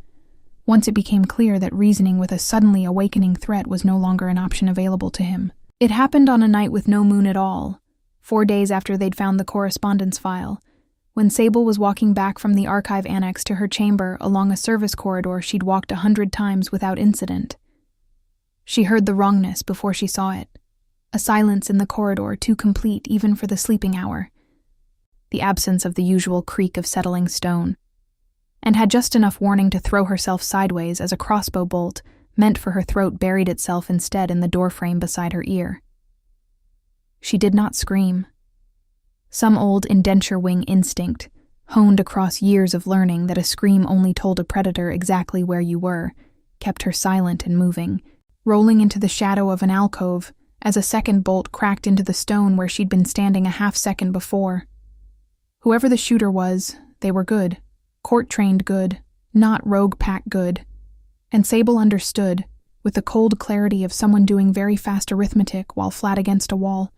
A: Once it became clear that reasoning with a suddenly awakening threat was no longer an option available to him. It happened on a night with no moon at all, 4 days after they'd found the correspondence file, when Sable was walking back from the archive annex to her chamber along a service corridor she'd walked 100 times without incident. She heard the wrongness before she saw it, a silence in the corridor too complete even for the sleeping hour, the absence of the usual creak of settling stone, and had just enough warning to throw herself sideways as a crossbow bolt meant for her throat buried itself instead in the doorframe beside her ear. She did not scream. Some old indenture wing instinct, honed across years of learning that a scream only told a predator exactly where you were, kept her silent and moving, rolling into the shadow of an alcove as a second bolt cracked into the stone where she'd been standing a half-second before. Whoever the shooter was, they were good. Court-trained good, not rogue pack good. And Sable understood, with the cold clarity of someone doing very fast arithmetic while flat against a wall,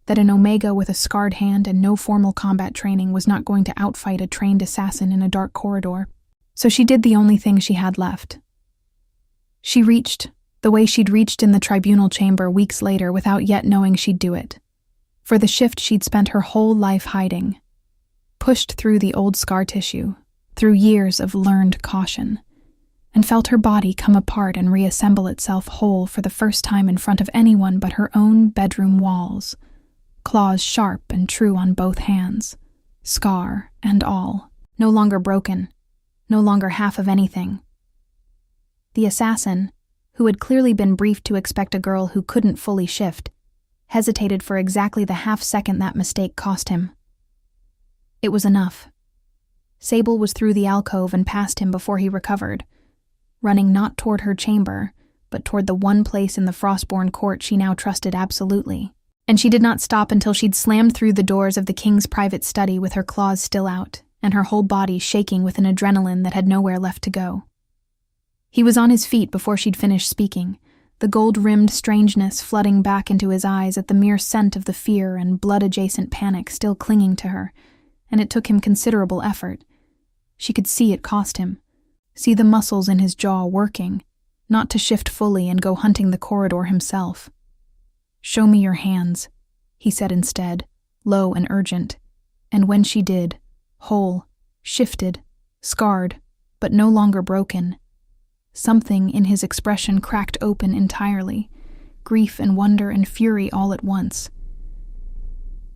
A: that an Omega with a scarred hand and no formal combat training was not going to outfight a trained assassin in a dark corridor. So she did the only thing she had left. She reached, the way she'd reached in the tribunal chamber weeks later without yet knowing she'd do it. For the shift she'd spent her whole life hiding. Pushed through the old scar tissue, through years of learned caution, and felt her body come apart and reassemble itself whole for the first time in front of anyone but her own bedroom walls, claws sharp and true on both hands, scar and all, no longer broken, no longer half of anything. The assassin, who had clearly been briefed to expect a girl who couldn't fully shift, hesitated for exactly the half-second that mistake cost him. It was enough. Sable was through the alcove and past him before he recovered, running not toward her chamber, but toward the one place in the Frostborn Court she now trusted absolutely. And she did not stop until she'd slammed through the doors of the king's private study with her claws still out, and her whole body shaking with an adrenaline that had nowhere left to go. He was on his feet before she'd finished speaking, the gold-rimmed strangeness flooding back into his eyes at the mere scent of the fear and blood-adjacent panic still clinging to her, and it took him considerable effort. She could see it cost him, see the muscles in his jaw working, not to shift fully and go hunting the corridor himself. "Show me your hands," he said instead, low and urgent, and when she did, whole, shifted, scarred, but no longer broken, something in his expression cracked open entirely, grief and wonder and fury all at once.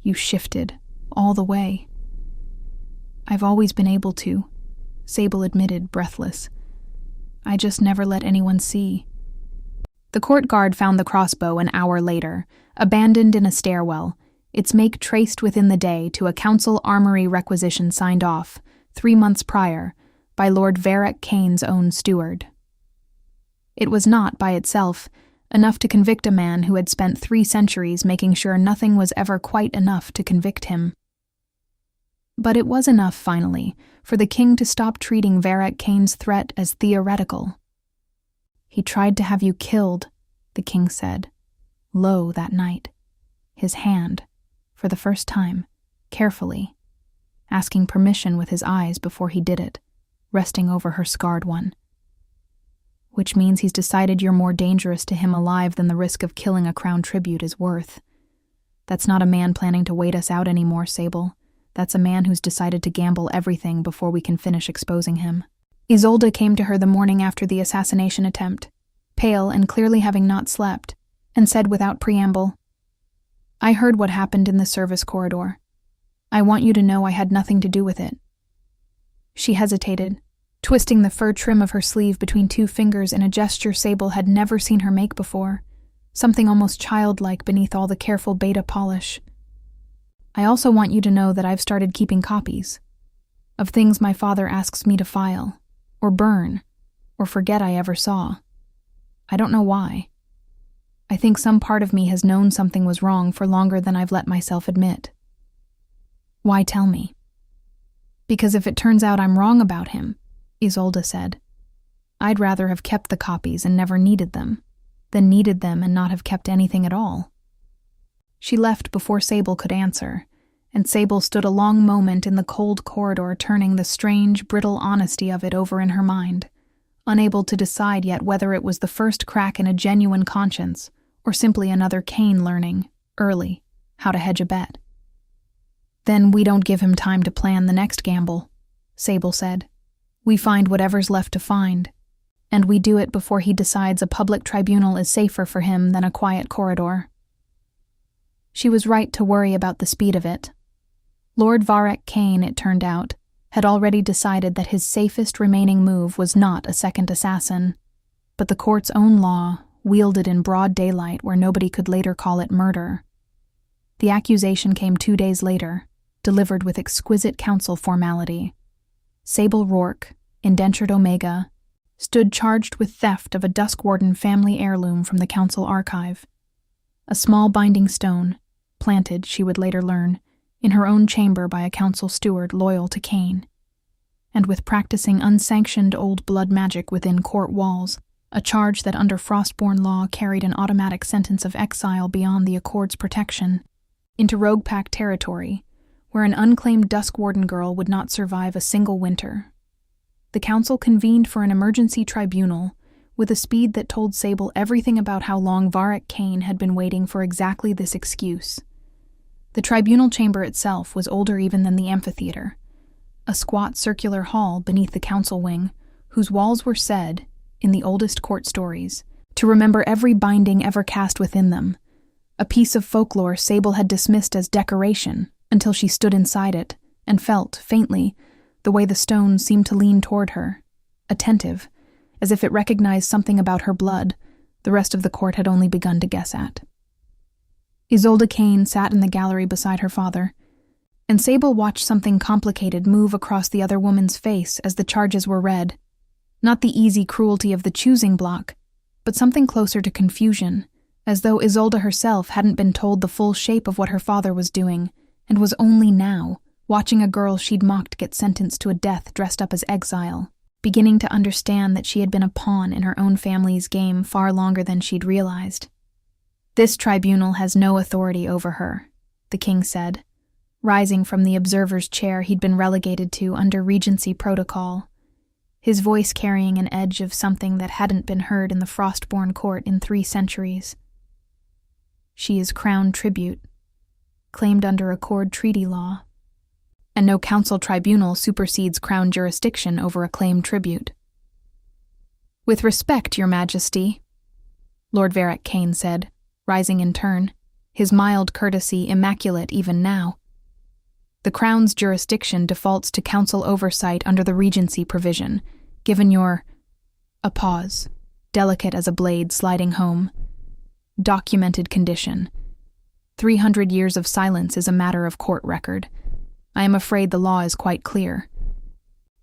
A: "You shifted, all the way." "I've always been able to," Sable admitted, breathless. "I just never let anyone see." The court guard found the crossbow an hour later, abandoned in a stairwell, its make traced within the day to a council armory requisition signed off, 3 months prior, by Lord Varric Kane's own steward. It was not, by itself, enough to convict a man who had spent 3 centuries making sure nothing was ever quite enough to convict him. But it was enough, finally, for the king to stop treating Varric Kane's threat as theoretical. "He tried to have you killed," the king said, low that night, his hand, for the first time, carefully, asking permission with his eyes before he did it, resting over her scarred one. "Which means he's decided you're more dangerous to him alive than the risk of killing a crown tribute is worth. That's not a man planning to wait us out anymore, Sable. That's a man who's decided to gamble everything before we can finish exposing him." Isolde came to her the morning after the assassination attempt, pale and clearly having not slept, and said without preamble, "I heard what happened in the service corridor. I want you to know I had nothing to do with it." She hesitated, twisting the fur trim of her sleeve between 2 fingers in a gesture Sable had never seen her make before, something almost childlike beneath all the careful beta polish. "I also want you to know that I've started keeping copies of things my father asks me to file, or burn, or forget I ever saw. I don't know why. I think some part of me has known something was wrong for longer than I've let myself admit." "Why tell me?" Because if it turns out I'm wrong about him, Isolde said, I'd rather have kept the copies and never needed them, than needed them and not have kept anything at all. She left before Sable could answer, and Sable stood a long moment in the cold corridor turning the strange, brittle honesty of it over in her mind, unable to decide yet whether it was the first crack in a genuine conscience or simply another Kane learning, early, how to hedge a bet. Then we don't give him time to plan the next gamble, Sable said. We find whatever's left to find, and we do it before he decides a public tribunal is safer for him than a quiet corridor. She was right to worry about the speed of it. Lord Varric Kane, it turned out, had already decided that his safest remaining move was not a second assassin, but the court's own law, wielded in broad daylight where nobody could later call it murder. The accusation came 2 days later, delivered with exquisite counsel formality. Sable Rourke, indentured Omega, stood charged with theft of a Duskwarden family heirloom from the council archive. A small binding stone, planted, she would later learn, in her own chamber by a council steward loyal to Kane. And with practicing unsanctioned old blood magic within court walls, a charge that under Frostborn law carried an automatic sentence of exile beyond the Accord's protection, into Rogue Pack territory, where an unclaimed Duskwarden girl would not survive a single winter. The council convened for an emergency tribunal, with a speed that told Sable everything about how long Varric Kane had been waiting for exactly this excuse. The tribunal chamber itself was older even than the amphitheater, a squat circular hall beneath the council wing, whose walls were said, in the oldest court stories, to remember every binding ever cast within them, a piece of folklore Sable had dismissed as decoration until she stood inside it and felt, faintly, the way the stone seemed to lean toward her, attentive, as if it recognized something about her blood the rest of the court had only begun to guess at. Isolde Kane sat in the gallery beside her father, and Sable watched something complicated move across the other woman's face as the charges were read. Not the easy cruelty of the choosing block, but something closer to confusion, as though Isolde herself hadn't been told the full shape of what her father was doing, and was only now, watching a girl she'd mocked get sentenced to a death dressed up as Exile, beginning to understand that she had been a pawn in her own family's game far longer than she'd realized. This tribunal has no authority over her, the king said, rising from the observer's chair he'd been relegated to under Regency protocol, his voice carrying an edge of something that hadn't been heard in the Frostborn Court in 3 centuries. She is crown tribute, claimed under Accord treaty law, and no council tribunal supersedes crown jurisdiction over a claimed tribute. With respect, Your Majesty, Lord Varric Kane said, rising in turn, his mild courtesy immaculate even now. The Crown's jurisdiction defaults to council oversight under the Regency provision, given your... A pause, delicate as a blade sliding home. Documented condition. 300 years of silence is a matter of court record. I am afraid the law is quite clear.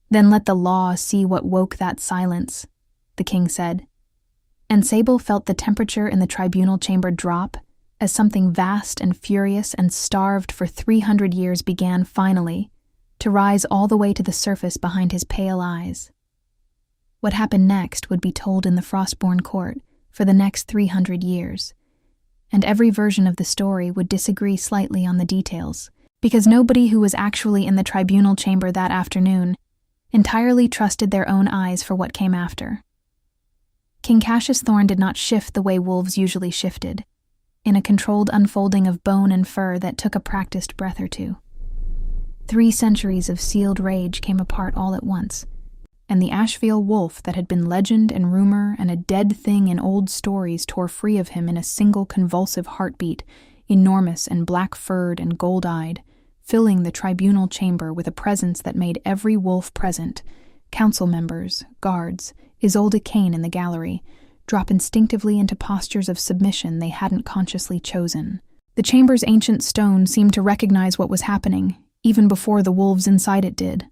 A: Then let the law see what woke that silence, the king said. And Sable felt the temperature in the tribunal chamber drop as something vast and furious and starved for 300 years began finally to rise all the way to the surface behind his pale eyes. What happened next would be told in the Frostborn Court for the next 300 years, and every version of the story would disagree slightly on the details, because nobody who was actually in the tribunal chamber that afternoon entirely trusted their own eyes for what came after. King Cassius Thorne did not shift the way wolves usually shifted, in a controlled unfolding of bone and fur that took a practiced breath or two. 3 centuries of sealed rage came apart all at once, and the Asheville wolf that had been legend and rumor and a dead thing in old stories tore free of him in a single convulsive heartbeat, enormous and black-furred and gold-eyed, filling the tribunal chamber with a presence that made every wolf present, council members, guards, Isolde Kane in the gallery, drop instinctively into postures of submission they hadn't consciously chosen. The chamber's ancient stone seemed to recognize what was happening, even before the wolves inside it did.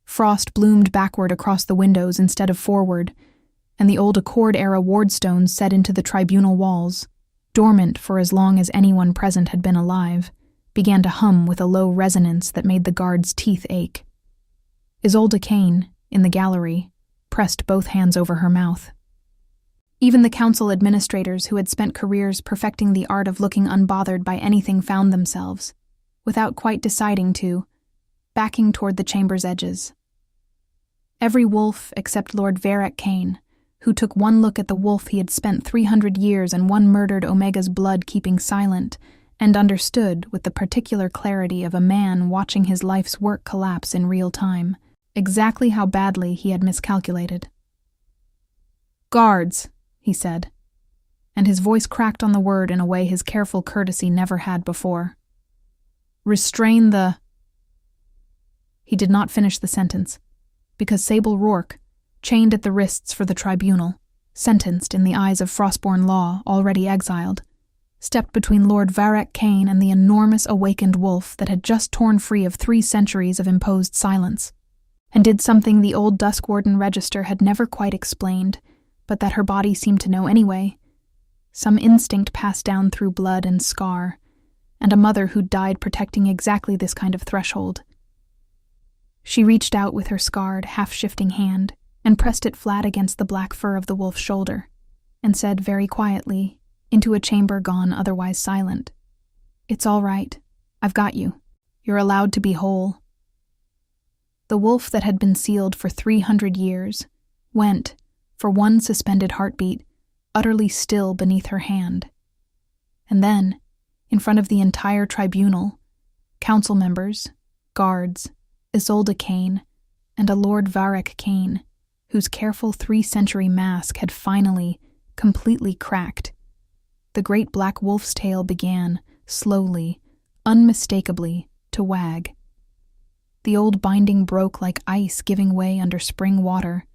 A: Frost bloomed backward across the windows instead of forward, and the old Accord-era wardstones set into the tribunal walls, dormant for as long as anyone present had been alive, began to hum with a low resonance that made the guards' teeth ache. Isolde Kane, in the gallery, pressed both hands over her mouth. Even the council administrators who had spent careers perfecting the art of looking unbothered by anything found themselves, without quite deciding to, backing toward the chamber's edges. Every wolf except Lord Varric Kane, who took one look at the wolf he had spent 300 years and one murdered Omega's blood keeping silent, and understood with the particular clarity of a man watching his life's work collapse in real time, exactly how badly he had miscalculated. "Guards," he said, and his voice cracked on the word in a way his careful courtesy never had before. "Restrain the—" He did not finish the sentence, because Sable Rourke, chained at the wrists for the tribunal, sentenced in the eyes of Frostborn law already exiled, stepped between Lord Varric Kane and the enormous awakened wolf that had just torn free of 3 centuries of imposed silence, and did something the old Duskwarden Register had never quite explained, but that her body seemed to know anyway. Some instinct passed down through blood and scar, and a mother who died protecting exactly this kind of threshold. She reached out with her scarred, half-shifting hand and pressed it flat against the black fur of the wolf's shoulder, and said very quietly, into a chamber gone otherwise silent, "It's all right. I've got you. You're allowed to be whole." The wolf that had been sealed for 300 years went, for one suspended heartbeat, utterly still beneath her hand. And then, in front of the entire tribunal, council members, guards, Isolde Kane, and a Lord Varric Kane, whose careful 3-century mask had finally, completely cracked, the great black wolf's tail began, slowly, unmistakably, to wag. The old binding broke like ice giving way under spring water,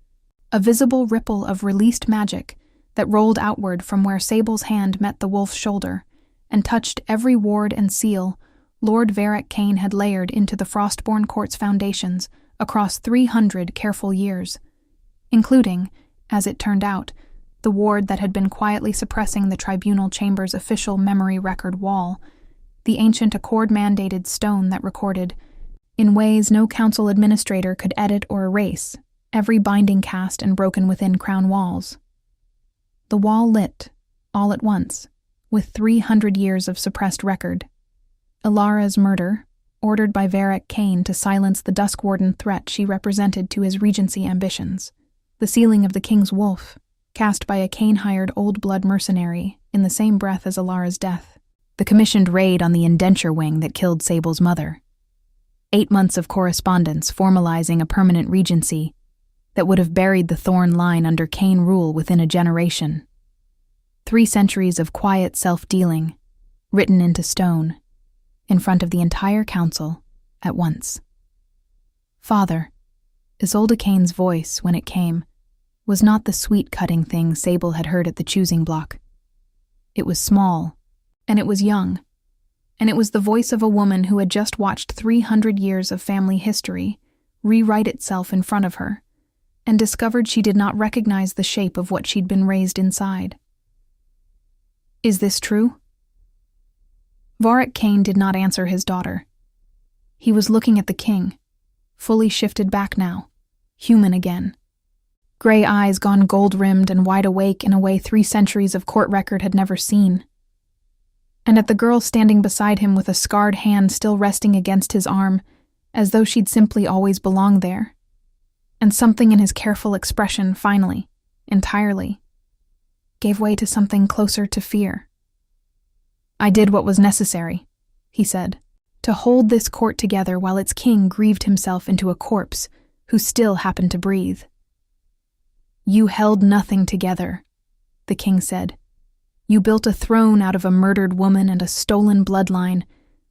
A: a visible ripple of released magic that rolled outward from where Sable's hand met the wolf's shoulder and touched every ward and seal Lord Varric Kane had layered into the Frostborn Court's foundations across 300 careful years, including, as it turned out, the ward that had been quietly suppressing the tribunal chamber's official memory record wall, the ancient accord-mandated stone that recorded, in ways no council administrator could edit or erase, every binding cast and broken within crown walls. The wall lit, all at once, with 300 years of suppressed record. Ilara's murder, ordered by Varric Kane to silence the Duskwarden threat she represented to his Regency ambitions. The sealing of the King's Wolf, cast by a Kane-hired old-blood mercenary in the same breath as Ilara's death. The commissioned raid on the indenture wing that killed Sable's mother. 8 months of correspondence formalizing a permanent regency that would have buried the Thorne line under Kane rule within a generation. 3 centuries of quiet self-dealing, written into stone, in front of the entire council, at once. "Father," Isolde Kane's voice, when it came, was not the sweet-cutting thing Sable had heard at the choosing block. It was small, and it was young, and it was the voice of a woman who had just watched 300 years of family history rewrite itself in front of her, and discovered she did not recognize the shape of what she'd been raised inside. "Is this true?" Varric Kane did not answer his daughter. He was looking at the king, fully shifted back now, human again. Gray eyes gone gold-rimmed and wide awake in a way 3 centuries of court record had never seen. And at the girl standing beside him with a scarred hand still resting against his arm, as though she'd simply always belonged there. And something in his careful expression finally, entirely, gave way to something closer to fear. "I did what was necessary," he said, "to hold this court together while its king grieved himself into a corpse who still happened to breathe." "You held nothing together," the king said. "You built a throne out of a murdered woman and a stolen bloodline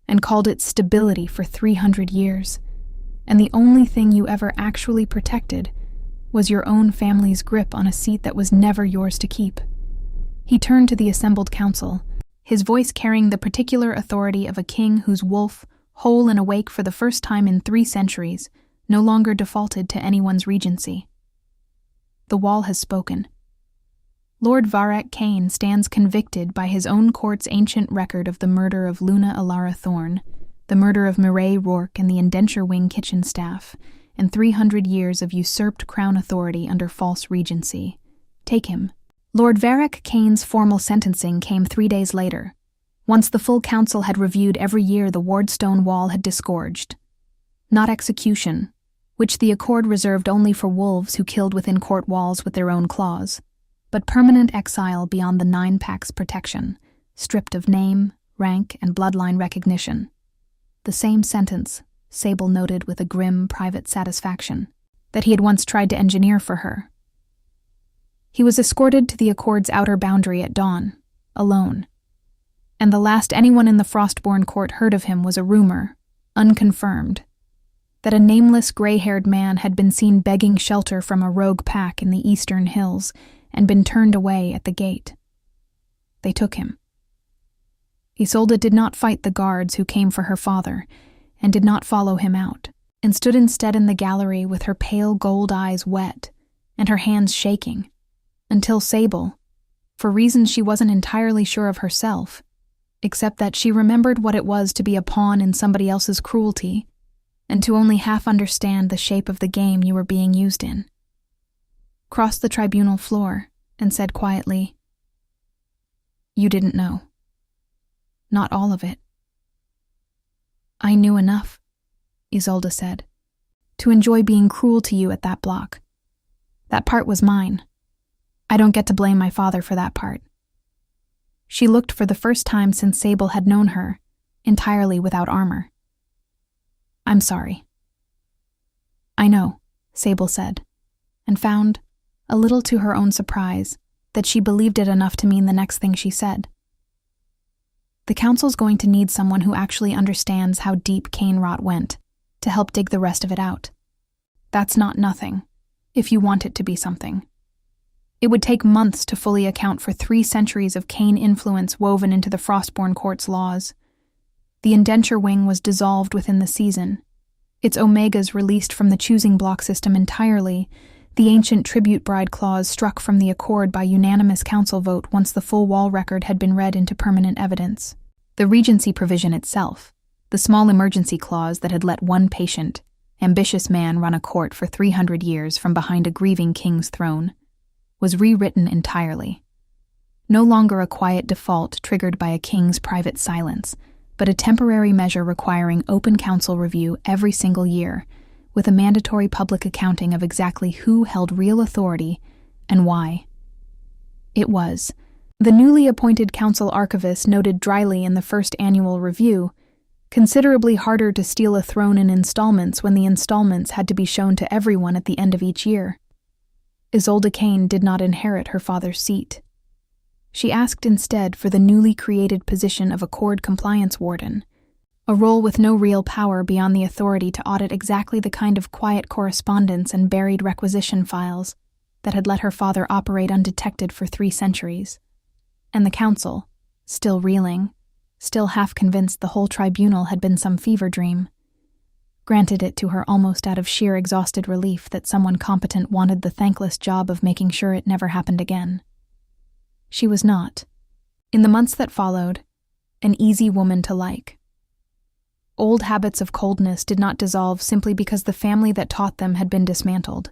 A: and called it stability for 300 years. And the only thing you ever actually protected was your own family's grip on a seat that was never yours to keep." He turned to the assembled council, his voice carrying the particular authority of a king whose wolf, whole and awake for the first time in 3 centuries, no longer defaulted to anyone's regency. "The wall has spoken. Lord Varric Kane stands convicted by his own court's ancient record of the murder of Luna Alara Thorne, the murder of Sable Rourke and the indenture wing kitchen staff, and 300 years of usurped crown authority under false regency. Take him. Lord Varric Kane's formal sentencing came 3 days later, once the full council had reviewed every year the Wardstone Wall had disgorged. Not execution, which the accord reserved only for wolves who killed within court walls with their own claws, but permanent exile beyond the 9 Pact's protection, stripped of name, rank, and bloodline recognition. The same sentence, Sable noted with a grim private satisfaction, that he had once tried to engineer for her. He was escorted to the Accord's outer boundary at dawn, alone, and the last anyone in the Frostborn Court heard of him was a rumor, unconfirmed, that a nameless gray-haired man had been seen begging shelter from a rogue pack in the eastern hills and been turned away at the gate. They took him. Isolde did not fight the guards who came for her father, and did not follow him out, and stood instead in the gallery with her pale gold eyes wet and her hands shaking, until Sable, for reasons she wasn't entirely sure of herself, except that she remembered what it was to be a pawn in somebody else's cruelty, and to only half understand the shape of the game you were being used in, crossed the tribunal floor and said quietly, "You didn't know. Not all of it." "I knew enough," Isolde said, "to enjoy being cruel to you at that block. That part was mine. I don't get to blame my father for that part." She looked for the first time since Sable had known her, entirely without armor. "I'm sorry." "I know," Sable said, and found, a little to her own surprise, that she believed it enough to mean the next thing she said. "The council's going to need someone who actually understands how deep Kane rot went, to help dig the rest of it out. That's not nothing, if you want it to be something. It would take months to fully account for 3 centuries of Kane influence woven into the Frostborn Court's laws. The indenture wing was dissolved within the season, its omegas released from the choosing block system entirely, the ancient tribute bride clause struck from the accord by unanimous council vote once the full wall record had been read into permanent evidence. The Regency provision itself, the small emergency clause that had let one patient, ambitious man run a court for 300 years from behind a grieving king's throne, was rewritten entirely. No longer a quiet default triggered by a king's private silence, but a temporary measure requiring open council review every single year, with a mandatory public accounting of exactly who held real authority and why. It was, the newly appointed council archivist noted dryly in the first annual review, considerably harder to steal a throne in installments when the installments had to be shown to everyone at the end of each year. Isolde Kane did not inherit her father's seat. She asked instead for the newly created position of Accord Compliance Warden, a role with no real power beyond the authority to audit exactly the kind of quiet correspondence and buried requisition files that had let her father operate undetected for 3 centuries. And the council, still reeling, still half convinced the whole tribunal had been some fever dream, granted it to her almost out of sheer exhausted relief that someone competent wanted the thankless job of making sure it never happened again. She was not, in the months that followed, an easy woman to like. Old habits of coldness did not dissolve simply because the family that taught them had been dismantled.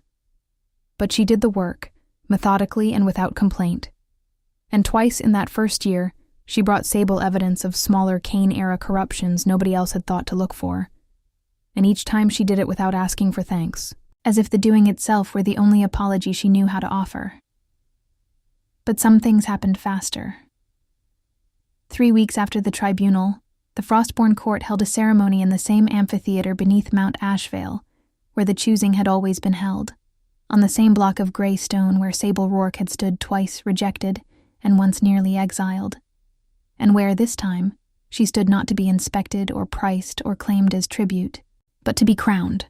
A: But she did the work, methodically and without complaint. And twice in that first year, she brought Sable evidence of smaller Kane-era corruptions nobody else had thought to look for. And each time she did it without asking for thanks, as if the doing itself were the only apology she knew how to offer. But some things happened faster. 3 weeks after the tribunal, the Frostborn Court held a ceremony in the same amphitheater beneath Mount Ashvale, where the choosing had always been held, on the same block of gray stone where Sable Rourke had stood twice rejected and once nearly exiled, and where, this time, she stood not to be inspected or priced or claimed as tribute, but to be crowned.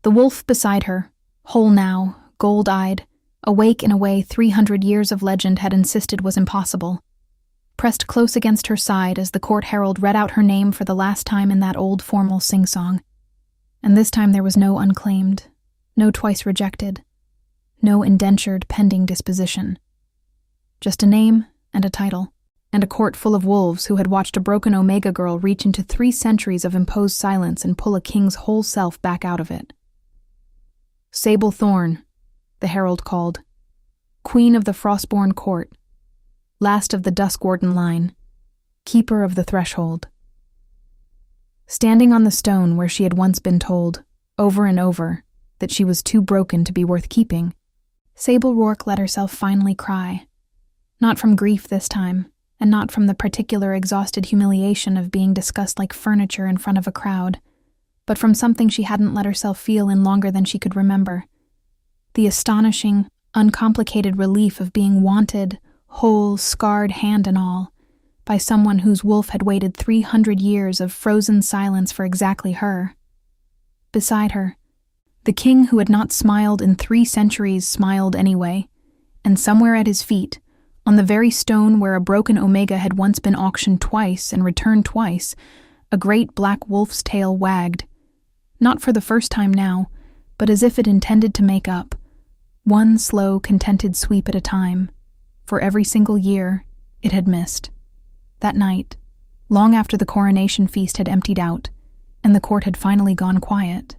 A: The wolf beside her, whole now, gold-eyed, awake in a way 300 years of legend had insisted was impossible, pressed close against her side as the court herald read out her name for the last time in that old formal sing-song. And this time there was no unclaimed, no twice rejected, no indentured pending disposition, Just a name and a title, and a court full of wolves who had watched a broken Omega girl reach into 3 centuries of imposed silence and pull a king's whole self back out of it. Sable Thorne, the herald called, Queen of the Frostborn Court, last of the Duskwarden line, keeper of the threshold. Standing on the stone where she had once been told, over and over, that she was too broken to be worth keeping, Sable Rourke let herself finally cry. Not from grief this time, and not from the particular exhausted humiliation of being discussed like furniture in front of a crowd, but from something she hadn't let herself feel in longer than she could remember. The astonishing, uncomplicated relief of being wanted, whole, scarred hand and all, by someone whose wolf had waited 300 years of frozen silence for exactly her. Beside her, the king who had not smiled in 3 centuries smiled anyway, and somewhere at his feet, on the very stone where a broken Omega had once been auctioned twice and returned twice, a great black wolf's tail wagged, not for the first time now, but as if it intended to make up, one slow, contented sweep at a time, for every single year it had missed. That night, long after the coronation feast had emptied out, and the court had finally gone quiet,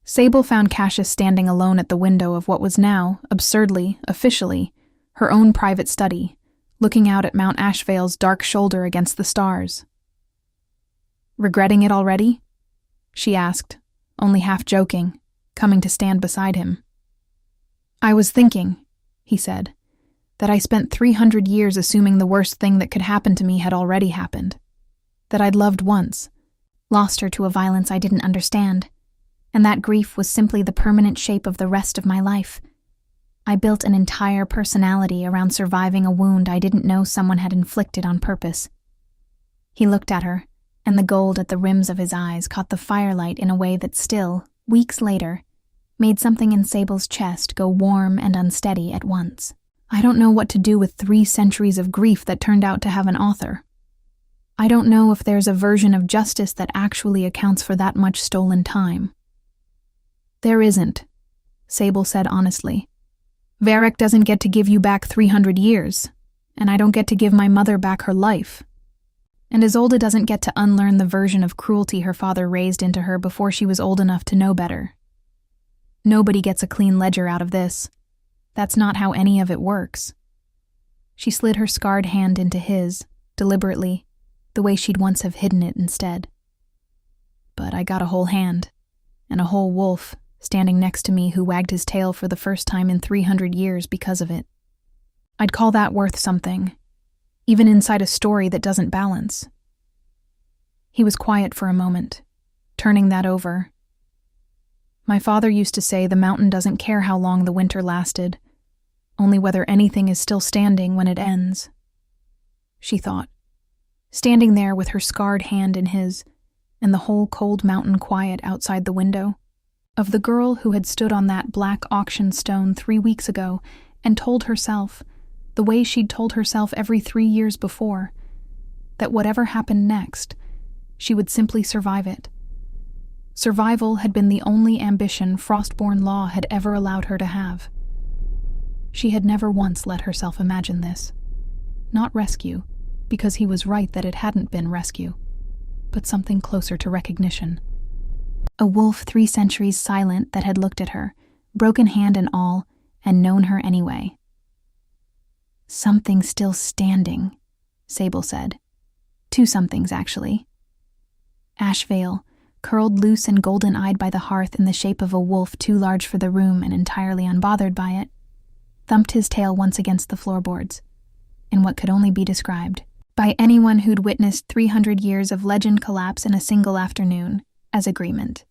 A: Sable found Cassius standing alone at the window of what was now, absurdly, officially, her own private study, looking out at Mount Ashvale's dark shoulder against the stars. "Regretting it already?" she asked, only half joking, coming to stand beside him. "I was thinking," he said, "that I spent 300 years assuming the worst thing that could happen to me had already happened. That I'd loved once, lost her to a violence I didn't understand, and that grief was simply the permanent shape of the rest of my life. I built an entire personality around surviving a wound I didn't know someone had inflicted on purpose." He looked at her, and the gold at the rims of his eyes caught the firelight in a way that still, weeks later, made something in Sable's chest go warm and unsteady at once. "I don't know what to do with 3 centuries of grief that turned out to have an author. I don't know if there's a version of justice that actually accounts for that much stolen time." "There isn't," Sable said honestly. "Varric doesn't get to give you back 300 years, and I don't get to give my mother back her life. And Isolde doesn't get to unlearn the version of cruelty her father raised into her before she was old enough to know better. Nobody gets a clean ledger out of this. That's not how any of it works." She slid her scarred hand into his, deliberately, the way she'd once have hidden it instead. "But I got a whole hand, and a whole wolf, standing next to me who wagged his tail for the first time in 300 years because of it. I'd call that worth something, even inside a story that doesn't balance." He was quiet for a moment, turning that over. "My father used to say the mountain doesn't care how long the winter lasted, only whether anything is still standing when it ends." She thought, standing there with her scarred hand in his, and the whole cold mountain quiet outside the window, of the girl who had stood on that black auction stone 3 weeks ago and told herself, the way she'd told herself every 3 years before, that whatever happened next, she would simply survive it. Survival had been the only ambition Frostborn law had ever allowed her to have. She had never once let herself imagine this. Not rescue, because he was right that it hadn't been rescue, but something closer to recognition. A wolf 3 centuries silent that had looked at her, broken hand and all, and known her anyway. "Something still standing," Sable said. 2 somethings, actually. Ashvale, curled loose and golden-eyed by the hearth in the shape of a wolf too large for the room and entirely unbothered by it, thumped his tail once against the floorboards, in what could only be described, by anyone who'd witnessed 300 years of legend collapse in a single afternoon, as agreement.